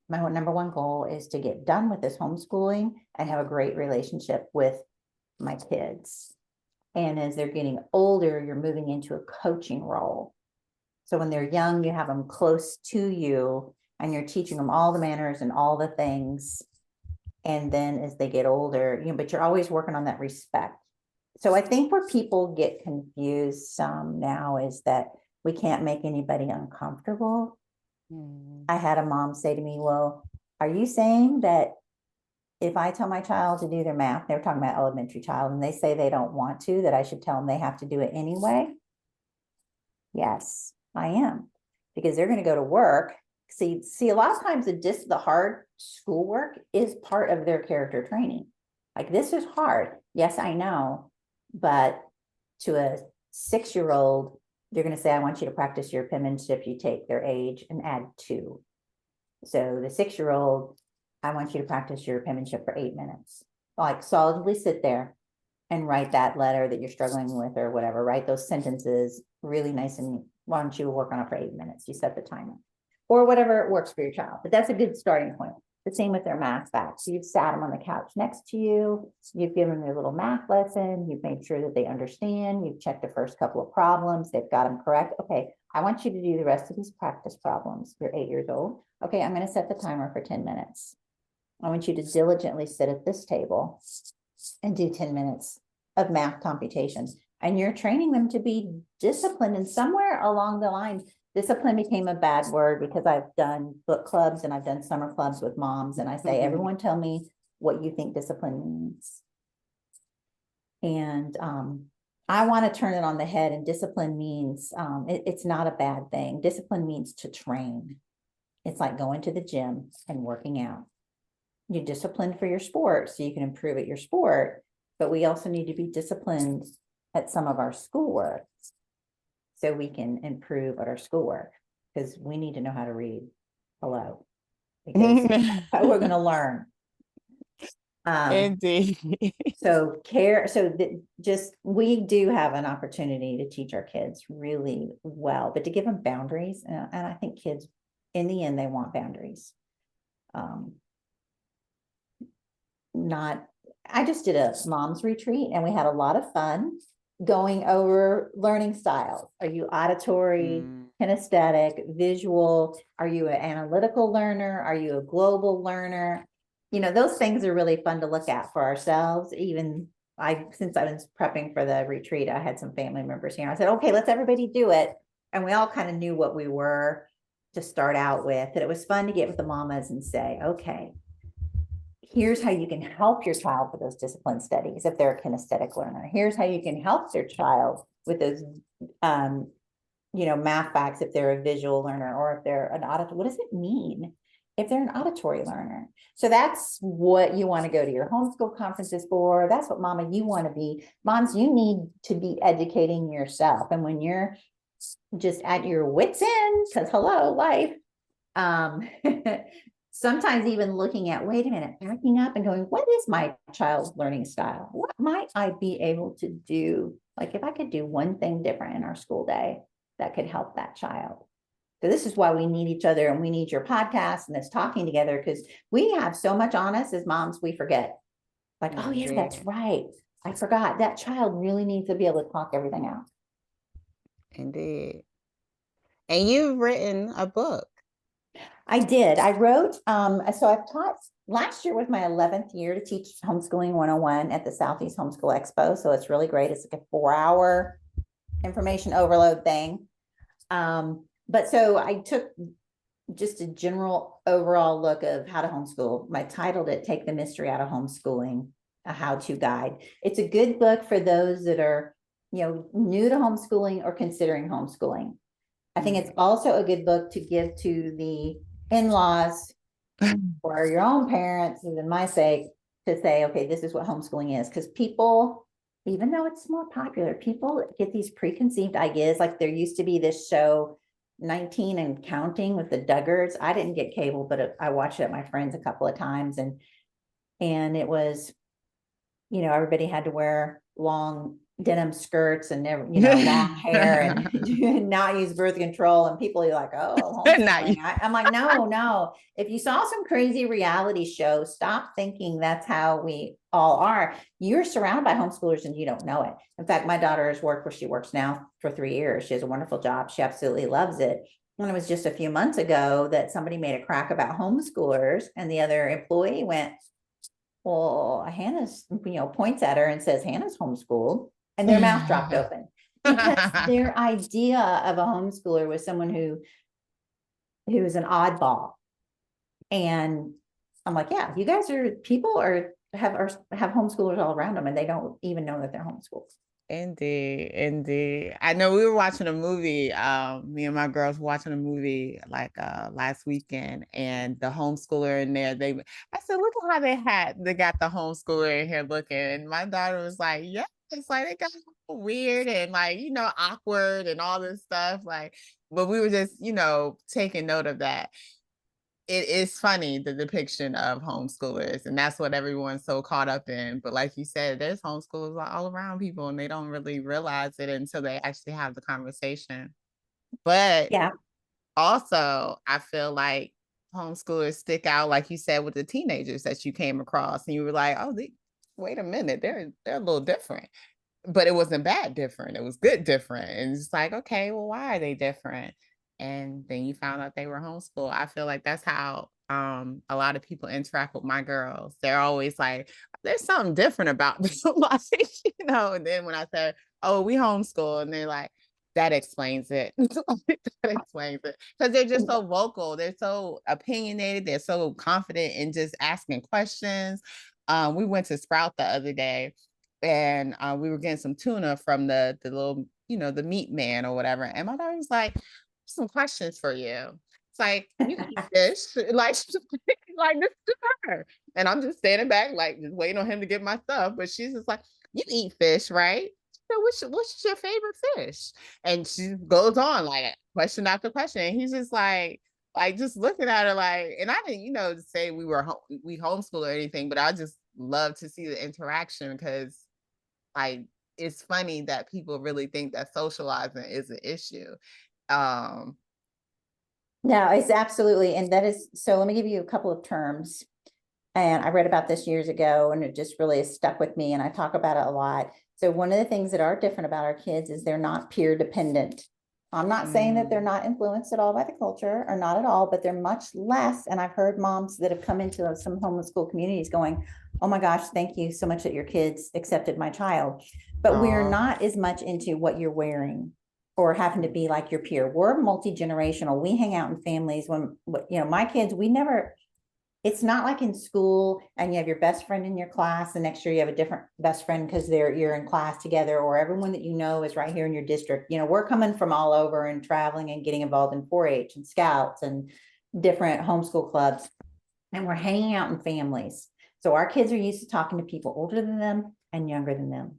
my number one goal is to get done with this homeschooling and have a great relationship with my kids. And as they're getting older, you're moving into a coaching role. So when they're young, you have them close to you and you're teaching them all the manners and all the things. And then as they get older, you know, but you're always working on that respect. So I think where people get confused some now is that we can't make anybody uncomfortable. I had a mom say to me, well, are you saying that if I tell my child to do their math, they're talking about elementary child, and they say they don't want to, that I should tell them they have to do it anyway? Yes, I am, because they're going to go to work. See, a lot of times the hard schoolwork is part of their character training. Like, this is hard. Yes, I know. But to a 6-year-old, you're going to say, I want you to practice your penmanship. You take their age and add 2. So the 6-year-old, I want you to practice your penmanship for 8 minutes. Like, solidly sit there and write that letter that you're struggling with or whatever. Write those sentences really nice, and why don't you work on it for 8 minutes? You set the timer or whatever works for your child. But that's a good starting point. The same with their math facts. You've sat them on the couch next to you. You've given them their little math lesson. You've made sure that they understand. You've checked the first couple of problems. They've got them correct. Okay, I want you to do the rest of these practice problems. You're 8 years old. Okay, I'm going to set the timer for 10 minutes. I want you to diligently sit at this table and do 10 minutes of math computations. And you're training them to be disciplined. And somewhere along the line, discipline became a bad word, because I've done book clubs and I've done summer clubs with moms. And I say, everyone tell me what you think discipline means. And I want to turn it on the head. And discipline means, it's not a bad thing. Discipline means to train. It's like going to the gym and working out. You're disciplined for your sport so you can improve at your sport. But we also need to be disciplined at some of our schoolwork so we can improve at our schoolwork, because we need to know how to read. Hello. Because we're going to learn. Indeed. We do have an opportunity to teach our kids really well, but to give them boundaries. And I think kids, in the end, they want boundaries. I just did a mom's retreat and we had a lot of fun going over learning styles. Are you auditory, kinesthetic, visual? Are you an analytical learner? Are you a global learner? You know, those things are really fun to look at for ourselves. Even since I was prepping for the retreat, I had some family members here. I said, okay, let's everybody do it. And we all kind of knew what we were to start out with. And it was fun to get with the mamas and say, okay, here's how you can help your child with those discipline studies if they're a kinesthetic learner. Here's how you can help their child with those, math facts if they're a visual learner, or if they're an auditory. What does it mean if they're an auditory learner? So that's what you want to go to your homeschool conferences for. That's what mama, you want to be. Moms, you need to be educating yourself. And when you're just at your wits' end, because hello, life, sometimes even looking at, wait a minute, backing up and going, what is my child's learning style? What might I be able to do? Like, if I could do one thing different in our school day that could help that child. So this is why we need each other, and we need your podcast and this talking together, because we have so much on us as moms, we forget. Like, oh yeah, that's right. I forgot. That child really needs to be able to talk everything out. Indeed. And you've written a book. I did. I wrote, so I've taught last year was my 11th year to teach Homeschooling 101 at the Southeast Homeschool Expo. So it's really great. It's like a 4-hour information overload thing. But so I took just a general overall look of how to homeschool. I titled it, Take the Mystery Out of Homeschooling, a how-to guide. It's a good book for those that are, new to homeschooling or considering homeschooling. I think it's also a good book to give to the in-laws or your own parents, and in my sake, to say, okay, this is what homeschooling is. Because people, even though it's more popular, people get these preconceived ideas. Like there used to be this show, 19 and Counting with the Duggars. I didn't get cable, but I watched it at my friend's a couple of times. And it was, everybody had to wear long denim skirts and never, long hair and not use birth control. And people are like, oh, homeschooling. I'm like, no. If you saw some crazy reality show, stop thinking that's how we all are. You're surrounded by homeschoolers and you don't know it. In fact, my daughter has worked where she works now for 3 years. She has a wonderful job. She absolutely loves it. And it was just a few months ago that somebody made a crack about homeschoolers, and the other employee went, well, Hannah's, points at her and says, Hannah's homeschooled, and their mouth dropped open because their idea of a homeschooler was someone who is an oddball. And I'm like, yeah, you guys are people have homeschoolers all around them, and they don't even know that they're homeschooled. Indeed. I know we were watching a movie. Me and my girls were watching a movie like last weekend, and the homeschooler in there, I said, look at how they got the homeschooler in here looking. And my daughter was like, yeah, it's like they got weird and like, awkward and all this stuff. Like, but we were just, taking note of that. It is funny, the depiction of homeschoolers, and that's what everyone's so caught up in. But like you said, there's homeschoolers all around people, and they don't really realize it until they actually have the conversation. But yeah, also, I feel like homeschoolers stick out, like you said, with the teenagers that you came across, and you were like, oh, wait a minute, they're a little different. But it wasn't bad different. It was good different. And it's like, okay, well, why are they different? And then you found out they were homeschooled. I feel like that's how a lot of people interact with my girls. They're always like, there's something different about this, like, and then when I said, oh, we homeschool, and they're like, that explains it. That explains it. Because they're just so vocal, they're so opinionated, they're so confident in just asking questions. We went to Sprout the other day, and we were getting some tuna from the little, the meat man or whatever. And my daughter was like, some questions for you. It's like, you eat fish, like this is her. And I'm just standing back, like just waiting on him to get my stuff. But she's just like, you eat fish, right? So what's your favorite fish? And she goes on like question after question. And he's just like just looking at her like, and I didn't, say we homeschool or anything, but I just love to see the interaction because like it's funny that people really think that socializing is an issue. No, it's absolutely. And that is, so let me give you a couple of terms. And I read about this years ago, and it just really has stuck with me, and I talk about it a lot. So one of the things that are different about our kids is they're not peer dependent. I'm not saying that they're not influenced at all by the culture, or not at all, but they're much less. And I've heard moms that have come into some homeschool communities going, oh my gosh, thank you so much that your kids accepted my child. But we're not as much into what you're wearing or having to be like your peer. We're multi-generational. We hang out in families. When, my kids, it's not like in school and you have your best friend in your class. The next year you have a different best friend because you're in class together, or everyone that is right here in your district. We're coming from all over and traveling and getting involved in 4-H and scouts and different homeschool clubs. And we're hanging out in families. So our kids are used to talking to people older than them and younger than them.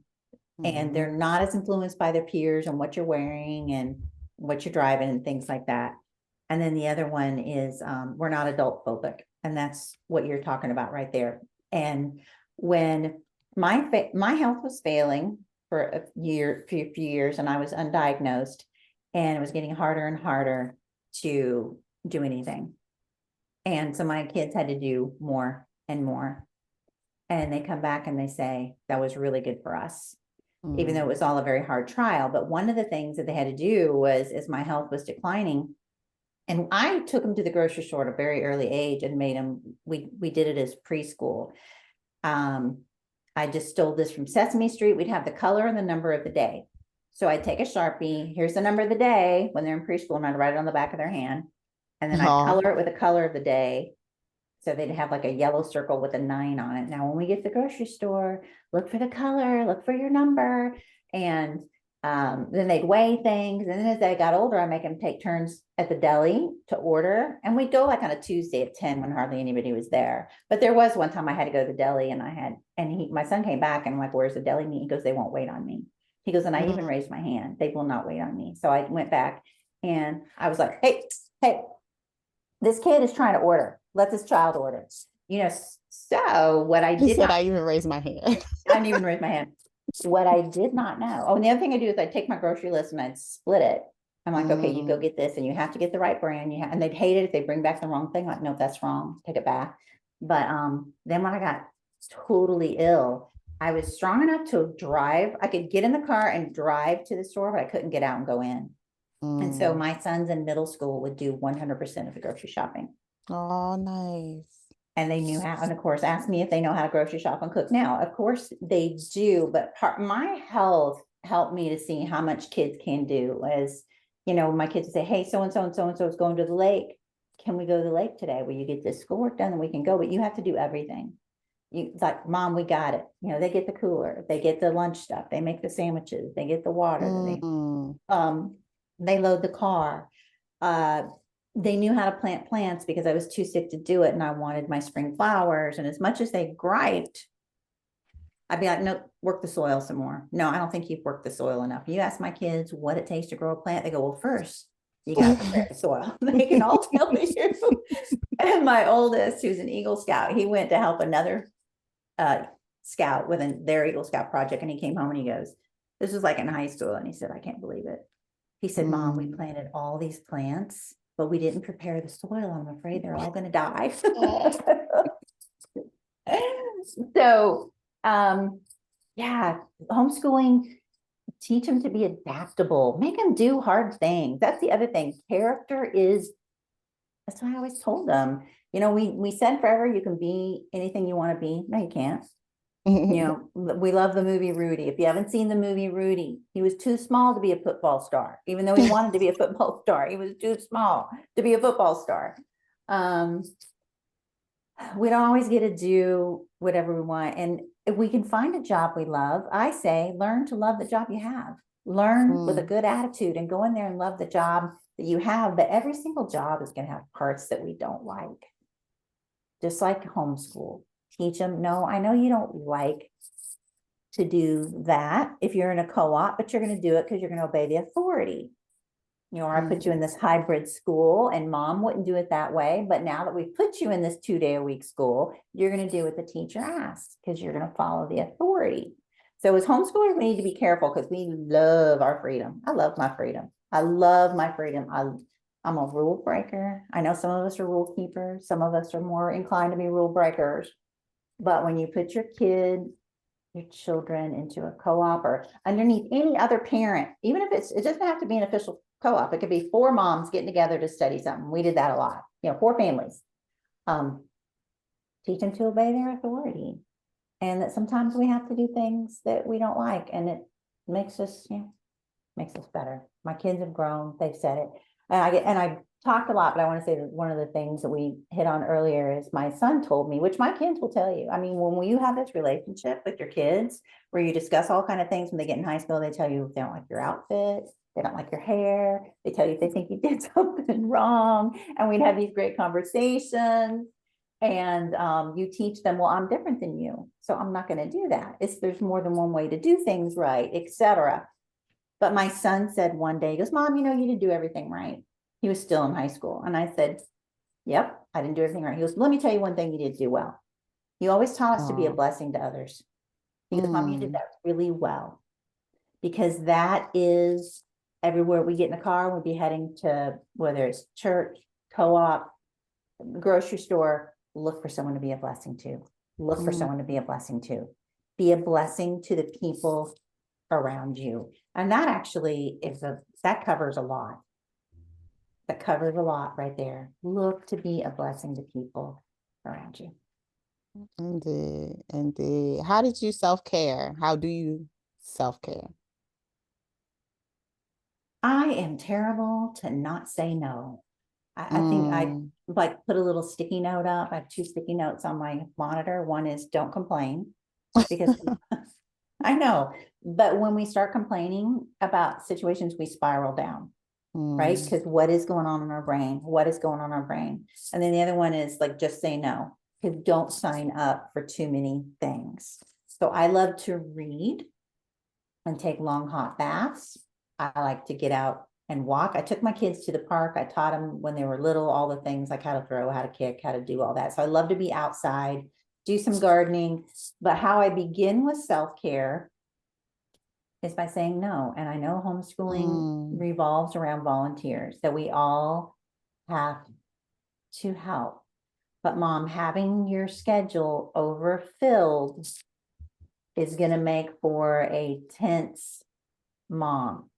And they're not as influenced by their peers and what you're wearing and what you're driving and things like that. And then the other one is we're not adult phobic. And that's what you're talking about right there. And when my health was failing for a few years, and I was undiagnosed, and it was getting harder and harder to do anything. And so my kids had to do more and more. And they come back and they say, that was really good for us, even though it was all a very hard trial. But one of the things that they had to do was, as my health was declining, And I took them to the grocery store at a very early age and made them, we did it as preschool. I just stole this from Sesame Street. We'd have the color and the number of the day. So I'd take a Sharpie, here's the number of the day when they're in preschool, and I'd write it on the back of their hand. And then I'd color it with the color of the day. So they'd have like a yellow circle with a 9 on it. Now, when we get to the grocery store, look for the color, look for your number. And then they'd weigh things. And then as they got older, I make them take turns at the deli to order. And we'd go like on a Tuesday at 10 when hardly anybody was there. But there was one time I had to go to the deli, and my son came back and I'm like, where's the deli meat? He goes, they won't wait on me. He goes, and I even raised my hand. They will not wait on me. So I went back and I was like, hey, this kid is trying to order. Let this child order. So what I did I even raised my hand. I didn't even raise my hand. What I did not know. Oh, and the other thing I do is I take my grocery list and I'd split it. I'm like, okay, you go get this, and you have to get the right brand. And they'd hate it if they bring back the wrong thing. Like, no, that's wrong. Take it back. But then when I got totally ill, I was strong enough to drive. I could get in the car and drive to the store, but I couldn't get out and go in. And so my sons in middle school would do 100% of the grocery shopping. Oh, nice. And they knew how, and of course, asked me if they know how to grocery shop and cook. Now, of course they do, but my health helped me to see how much kids can do. As my kids would say, hey, so-and-so and so-and-so is going to the lake. Can we go to the lake today? Will you get this schoolwork done and we can go? But you have to do everything. It's like, Mom, we got it. They get the cooler, they get the lunch stuff, they make the sandwiches, they get the water, they load the car. They knew how to plant plants because I was too sick to do it. And I wanted my spring flowers. And as much as they griped, I'd be like, no, work the soil some more. No, I don't think you've worked the soil enough. You ask my kids what it takes to grow a plant. They go, well, first you got to prepare the soil. They can all tell you. And my oldest, who's an Eagle Scout, he went to help another scout with their Eagle Scout project. And he came home and he goes, this was like in high school. And he said, I can't believe it. He said, Mom, we planted all these plants, but we didn't prepare the soil. I'm afraid they're all going to die. So, yeah, homeschooling, teach them to be adaptable, make them do hard things. That's the other thing. That's what I always told them. We said forever, you can be anything you want to be. No, you can't. We love the movie Rudy. If you haven't seen the movie Rudy, he was too small to be a football star. Even though he wanted to be a football star, he was too small to be a football star. We don't always get to do whatever we want. And if we can find a job we love, I say, learn to love the job you have. Learn with a good attitude and go in there and love the job that you have. But every single job is going to have parts that we don't like. Just like homeschool. Teach them, no, I know you don't like to do that if you're in a co-op, but you're going to do it because you're going to obey the authority. I put you in this hybrid school and Mom wouldn't do it that way. But now that we've put you in this 2-day-a-week school, you're going to do what the teacher asks because you're going to follow the authority. So as homeschoolers, we need to be careful because we love our freedom. I love my freedom. I love my freedom. I'm a rule breaker. I know some of us are rule keepers. Some of us are more inclined to be rule breakers. But when you put your children into a co-op or underneath any other parent, even if it doesn't have to be an official co-op, it could be 4 moms getting together to study something. We did that a lot, 4 families. Teach them to obey their authority, and that sometimes we have to do things that we don't like, and it makes us better. My kids have grown; they've said it, and I talked a lot, but I want to say that one of the things that we hit on earlier is my son told me, which my kids will tell you. I mean, when you have this relationship with your kids where you discuss all kind of things when they get in high school, they tell you if they don't like your outfit, they don't like your hair, they tell you if they think you did something wrong. And we'd have these great conversations. And you teach them, well, I'm different than you, so I'm not going to do that. There's more than one way to do things right, etc. But my son said one day, he goes, Mom, you didn't do everything right. He was still in high school. And I said, yep, I didn't do everything right. He goes, let me tell you one thing you did do well. You always taught us to be a blessing to others. He goes, Mom, you did that really well. Because that is everywhere we get in the car, we'll be heading to, whether it's church, co-op, grocery store, look for someone to be a blessing to. Look for someone to be a blessing to. Be a blessing to the people around you. And that actually that covers a lot. That covers a lot right there. Look to be a blessing to people around you. Indeed, indeed. How did you self-care? How do you self-care? I am terrible to not say no. I think I like put a little sticky note up. I have 2 sticky notes on my monitor. One is don't complain, because I know, but when we start complaining about situations, we spiral down, right? Because what is going on in our brain? What is going on in our brain? And then the other one is like, just say no, because don't sign up for too many things. So I love to read and take long hot baths. I like to get out and walk. I took my kids to the park. I taught them when they were little, all the things like how to throw, how to kick, how to do all that. So I love to be outside, do some gardening, but how I begin with self-care is by saying no. And I know homeschooling revolves around volunteers, that we all have to help. But mom, having your schedule overfilled is going to make for a tense mom.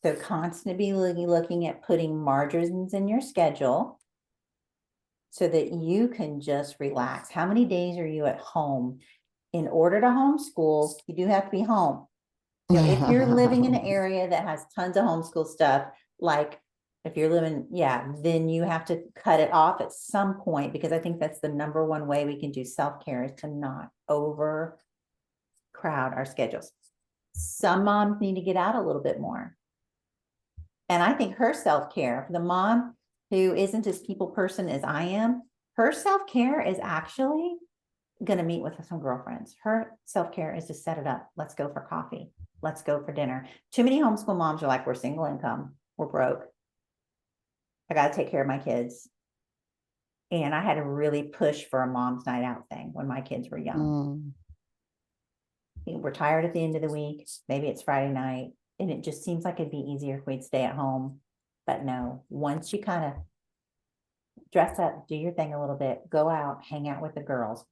So constantly looking at putting margins in your schedule so that you can just relax. How many days are you at home? In order to homeschool, you do have to be home. You know, if you're living in an area that has tons of homeschool stuff, like if you're living, then you have to cut it off at some point, because I think that's the number one way we can do self-care, is to not overcrowd our schedules. Some moms need to get out a little bit more. And I think her self-care, for the mom who isn't as people person as I am, her self-care is actually going to meet with some girlfriends. Her self-care is to set it up. Let's go for coffee. Let's go for dinner. Too many homeschool moms are like, we're single income. We're broke. I got to take care of my kids. And I had to really push for a mom's night out thing when my kids were young. We're tired at the end of the week. Maybe it's Friday night. And it just seems like it'd be easier if we'd stay at home. But no, once you kind of dress up, do your thing a little bit, go out, hang out with the girls.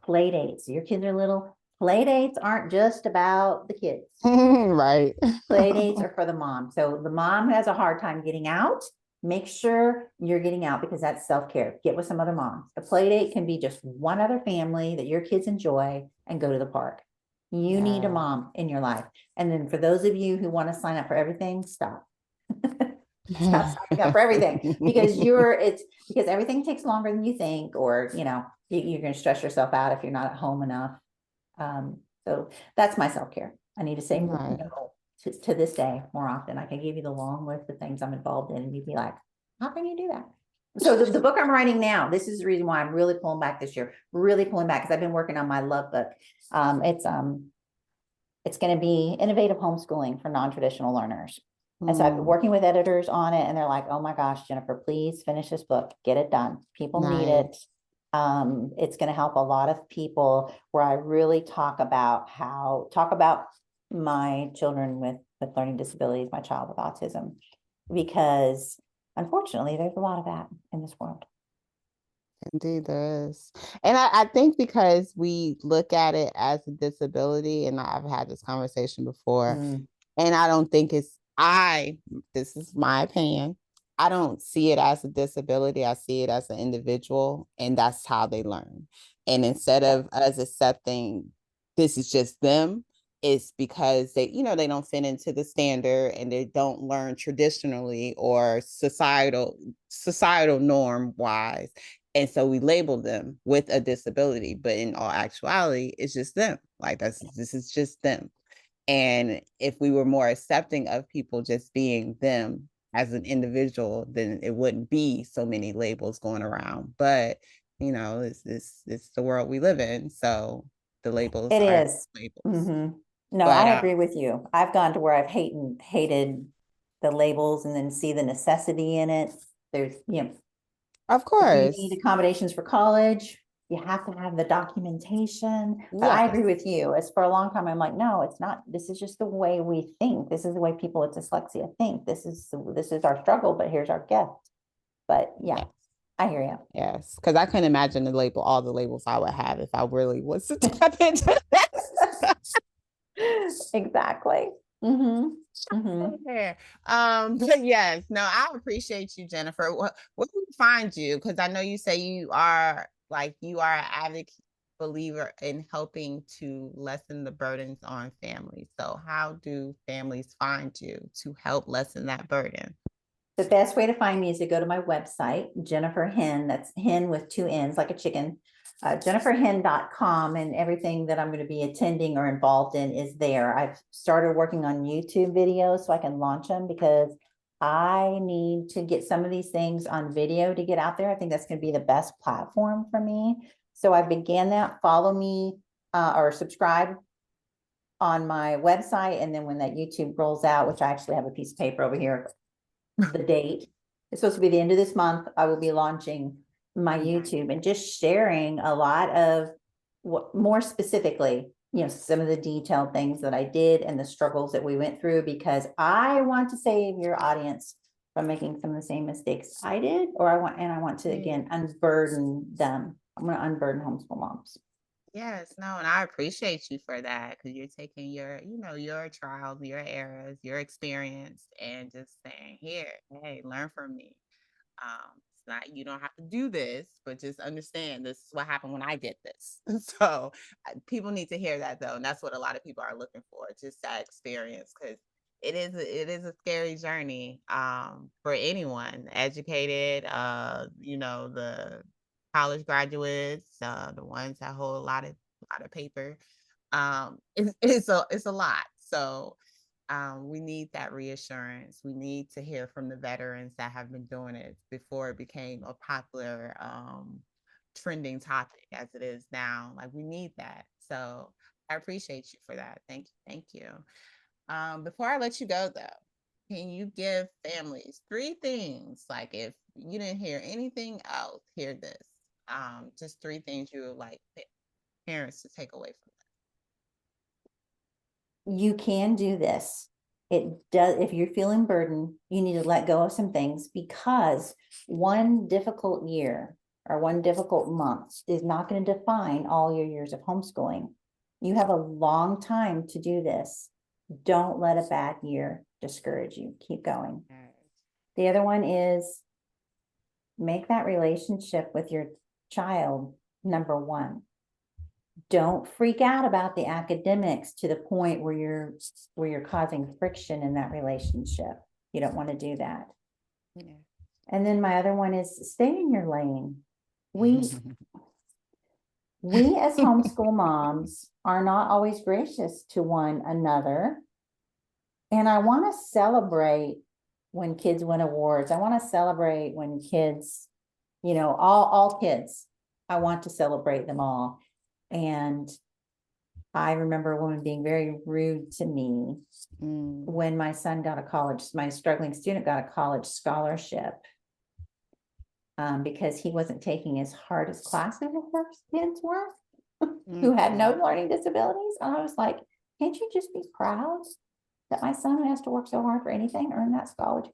Play dates. Your kids are little. Play dates aren't just about the kids. Right. Play dates are for the mom. So the mom who has a hard time getting out, make sure you're getting out, because that's self-care. Get with some other moms. A play date can be just one other family that your kids enjoy, and go to the park. You need a mom in your life. And then for those of you who want to sign up for everything, stop. Stop signing up for everything, because because everything takes longer than you think, or you're going to stress yourself out if you're not at home enough. So that's my self-care. I need to say no to this day more often. I can give you the long list of things I'm involved in, and you'd be like, how can you do that? So the book I'm writing now, this is the reason why I'm really pulling back this year, because I've been working on my love book. It's going to be innovative homeschooling for non-traditional learners. And so I've been working with editors on it, and they're like, oh my gosh, Jennifer, please finish this book, get it done. People need it. It's going to help a lot of people, where I really talk about my children with learning disabilities, my child with autism, because unfortunately there's a lot of that in this world. Indeed, there is. And I think because we look at it as a disability, and I've had this conversation before, and I don't think this is my opinion, I don't see it as a disability. I see it as an individual, and that's how they learn. And instead of us accepting this is just them, it's because they don't fit into the standard, and they don't learn traditionally or societal norm wise. And so we label them with a disability, but in all actuality, it's just them. Like this is just them. And if we were more accepting of people just being them as an individual, then it wouldn't be so many labels going around. But it's the world we live in, so the labels are labels. No, but I agree with you. I've gone to where I've hated the labels, and then see the necessity in it. There's of course, you need accommodations for college. You have to have the documentation. But I agree with you. As for a long time, I'm like, no, it's not. This is just the way we think. This is the way people with dyslexia think. This is our struggle, but here's our gift. But I hear you. Yes, because I couldn't imagine all the labels I would have if I really was to tap into that. Exactly. Yeah. But yes, no, I appreciate you, Jennifer. What can we find you? Because I know you say you are an advocate believer in helping to lessen the burdens on families. So how do families find you to help lessen that burden? The best way to find me is to go to my website, Jennifer Henn, that's Hen with two N's, like a chicken, jenniferhenn.com, and everything that I'm going to be attending or involved in is there. I've started working on YouTube videos so I can launch them because I need to get some of these things on video to get out there. I think that's going to be the best platform for me. So I began that. Follow me or subscribe on my website. And then when that YouTube rolls out, which I actually have a piece of paper over here, the date. It's supposed to be the end of this month. I will be launching my YouTube and just sharing a lot of what more specifically, some of the detailed things that I did and the struggles that we went through, because I want to save your audience from making some of the same mistakes I did, or I want to again unburden them. I'm going to unburden homeschool moms. Yes, no, and I appreciate you for that because you're taking your trials, your errors, your experience, and just saying, here, hey, learn from me. It's not, you don't have to do this, but just understand this is what happened when I did this. So people need to hear that though, and that's what a lot of people are looking for, just that experience, because it is a scary journey for anyone, educated, the college graduates, the ones that hold a lot of paper. It's a lot. So we need that reassurance. We need to hear from the veterans that have been doing it before it became a popular trending topic as it is now. Like we need that. So I appreciate you for that. Thank you. Thank you. Before I let you go though, can you give families three things? Like if you didn't hear anything else, hear this. Just three things you would like parents to take away from You can do this. It does. If you're feeling burdened, you need to let go of some things, because one difficult year or one difficult month is not going to define all your years of homeschooling. You have a long time to do this. Don't let a bad year discourage you. Keep going. that. The other one is make that relationship with your child number one. Don't freak out about the academics to the point where you're causing friction in that relationship. You don't want to do that. Yeah. And then my other one is stay in your lane. We we as homeschool moms are not always gracious to one another. And I want to celebrate when kids win awards. I want to celebrate when kids, all kids. I want to celebrate them all. And I remember a woman being very rude to me when my son got my struggling student got a college scholarship, because he wasn't taking as hard as classes as her kids were, who had no learning disabilities. And I was like, can't you just be proud that my son, who has to work so hard for anything, earned that scholarship?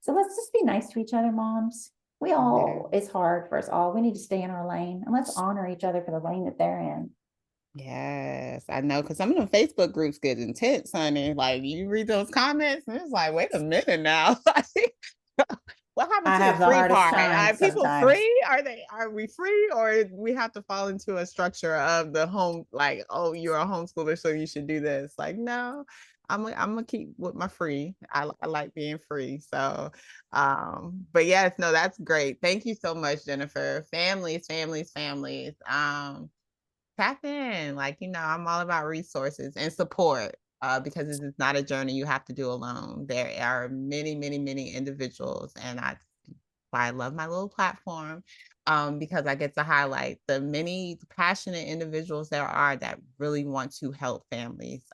So let's just be nice to each other, moms. It's hard for us all. We need to stay in our lane, and let's honor each other for the lane that they're in. Yes, I know, because some of the Facebook groups get intense, honey. Like you read those comments, and it's like, wait a minute now. What happened I to the have the free hardest part? time Are people sometimes. free? Are we free, or we have to fall into a structure of the home? Like, oh, you're a homeschooler, so you should do this. Like, no, I'm gonna keep with my free. I like being free. So, but yes, no, that's great. Thank you so much, Jennifer. Families, families, families. Tap in. Like, I'm all about resources and support, because this is not a journey you have to do alone. There are many, many, many individuals, and I love my little platform, because I get to highlight the many passionate individuals there are that really want to help families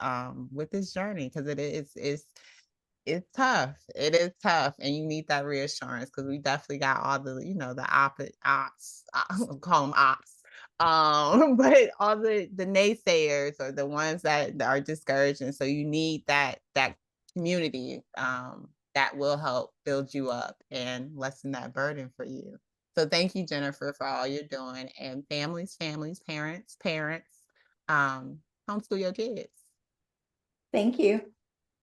with this journey, because it's tough. It is tough, and you need that reassurance, because we definitely got all the ops. I'll call them ops. But all the naysayers or the ones that are discouraged, and so you need that community that will help build you up and lessen that burden for you. So thank you, Jennifer, for all you're doing, and families, parents, um, homeschool your kids. Thank you.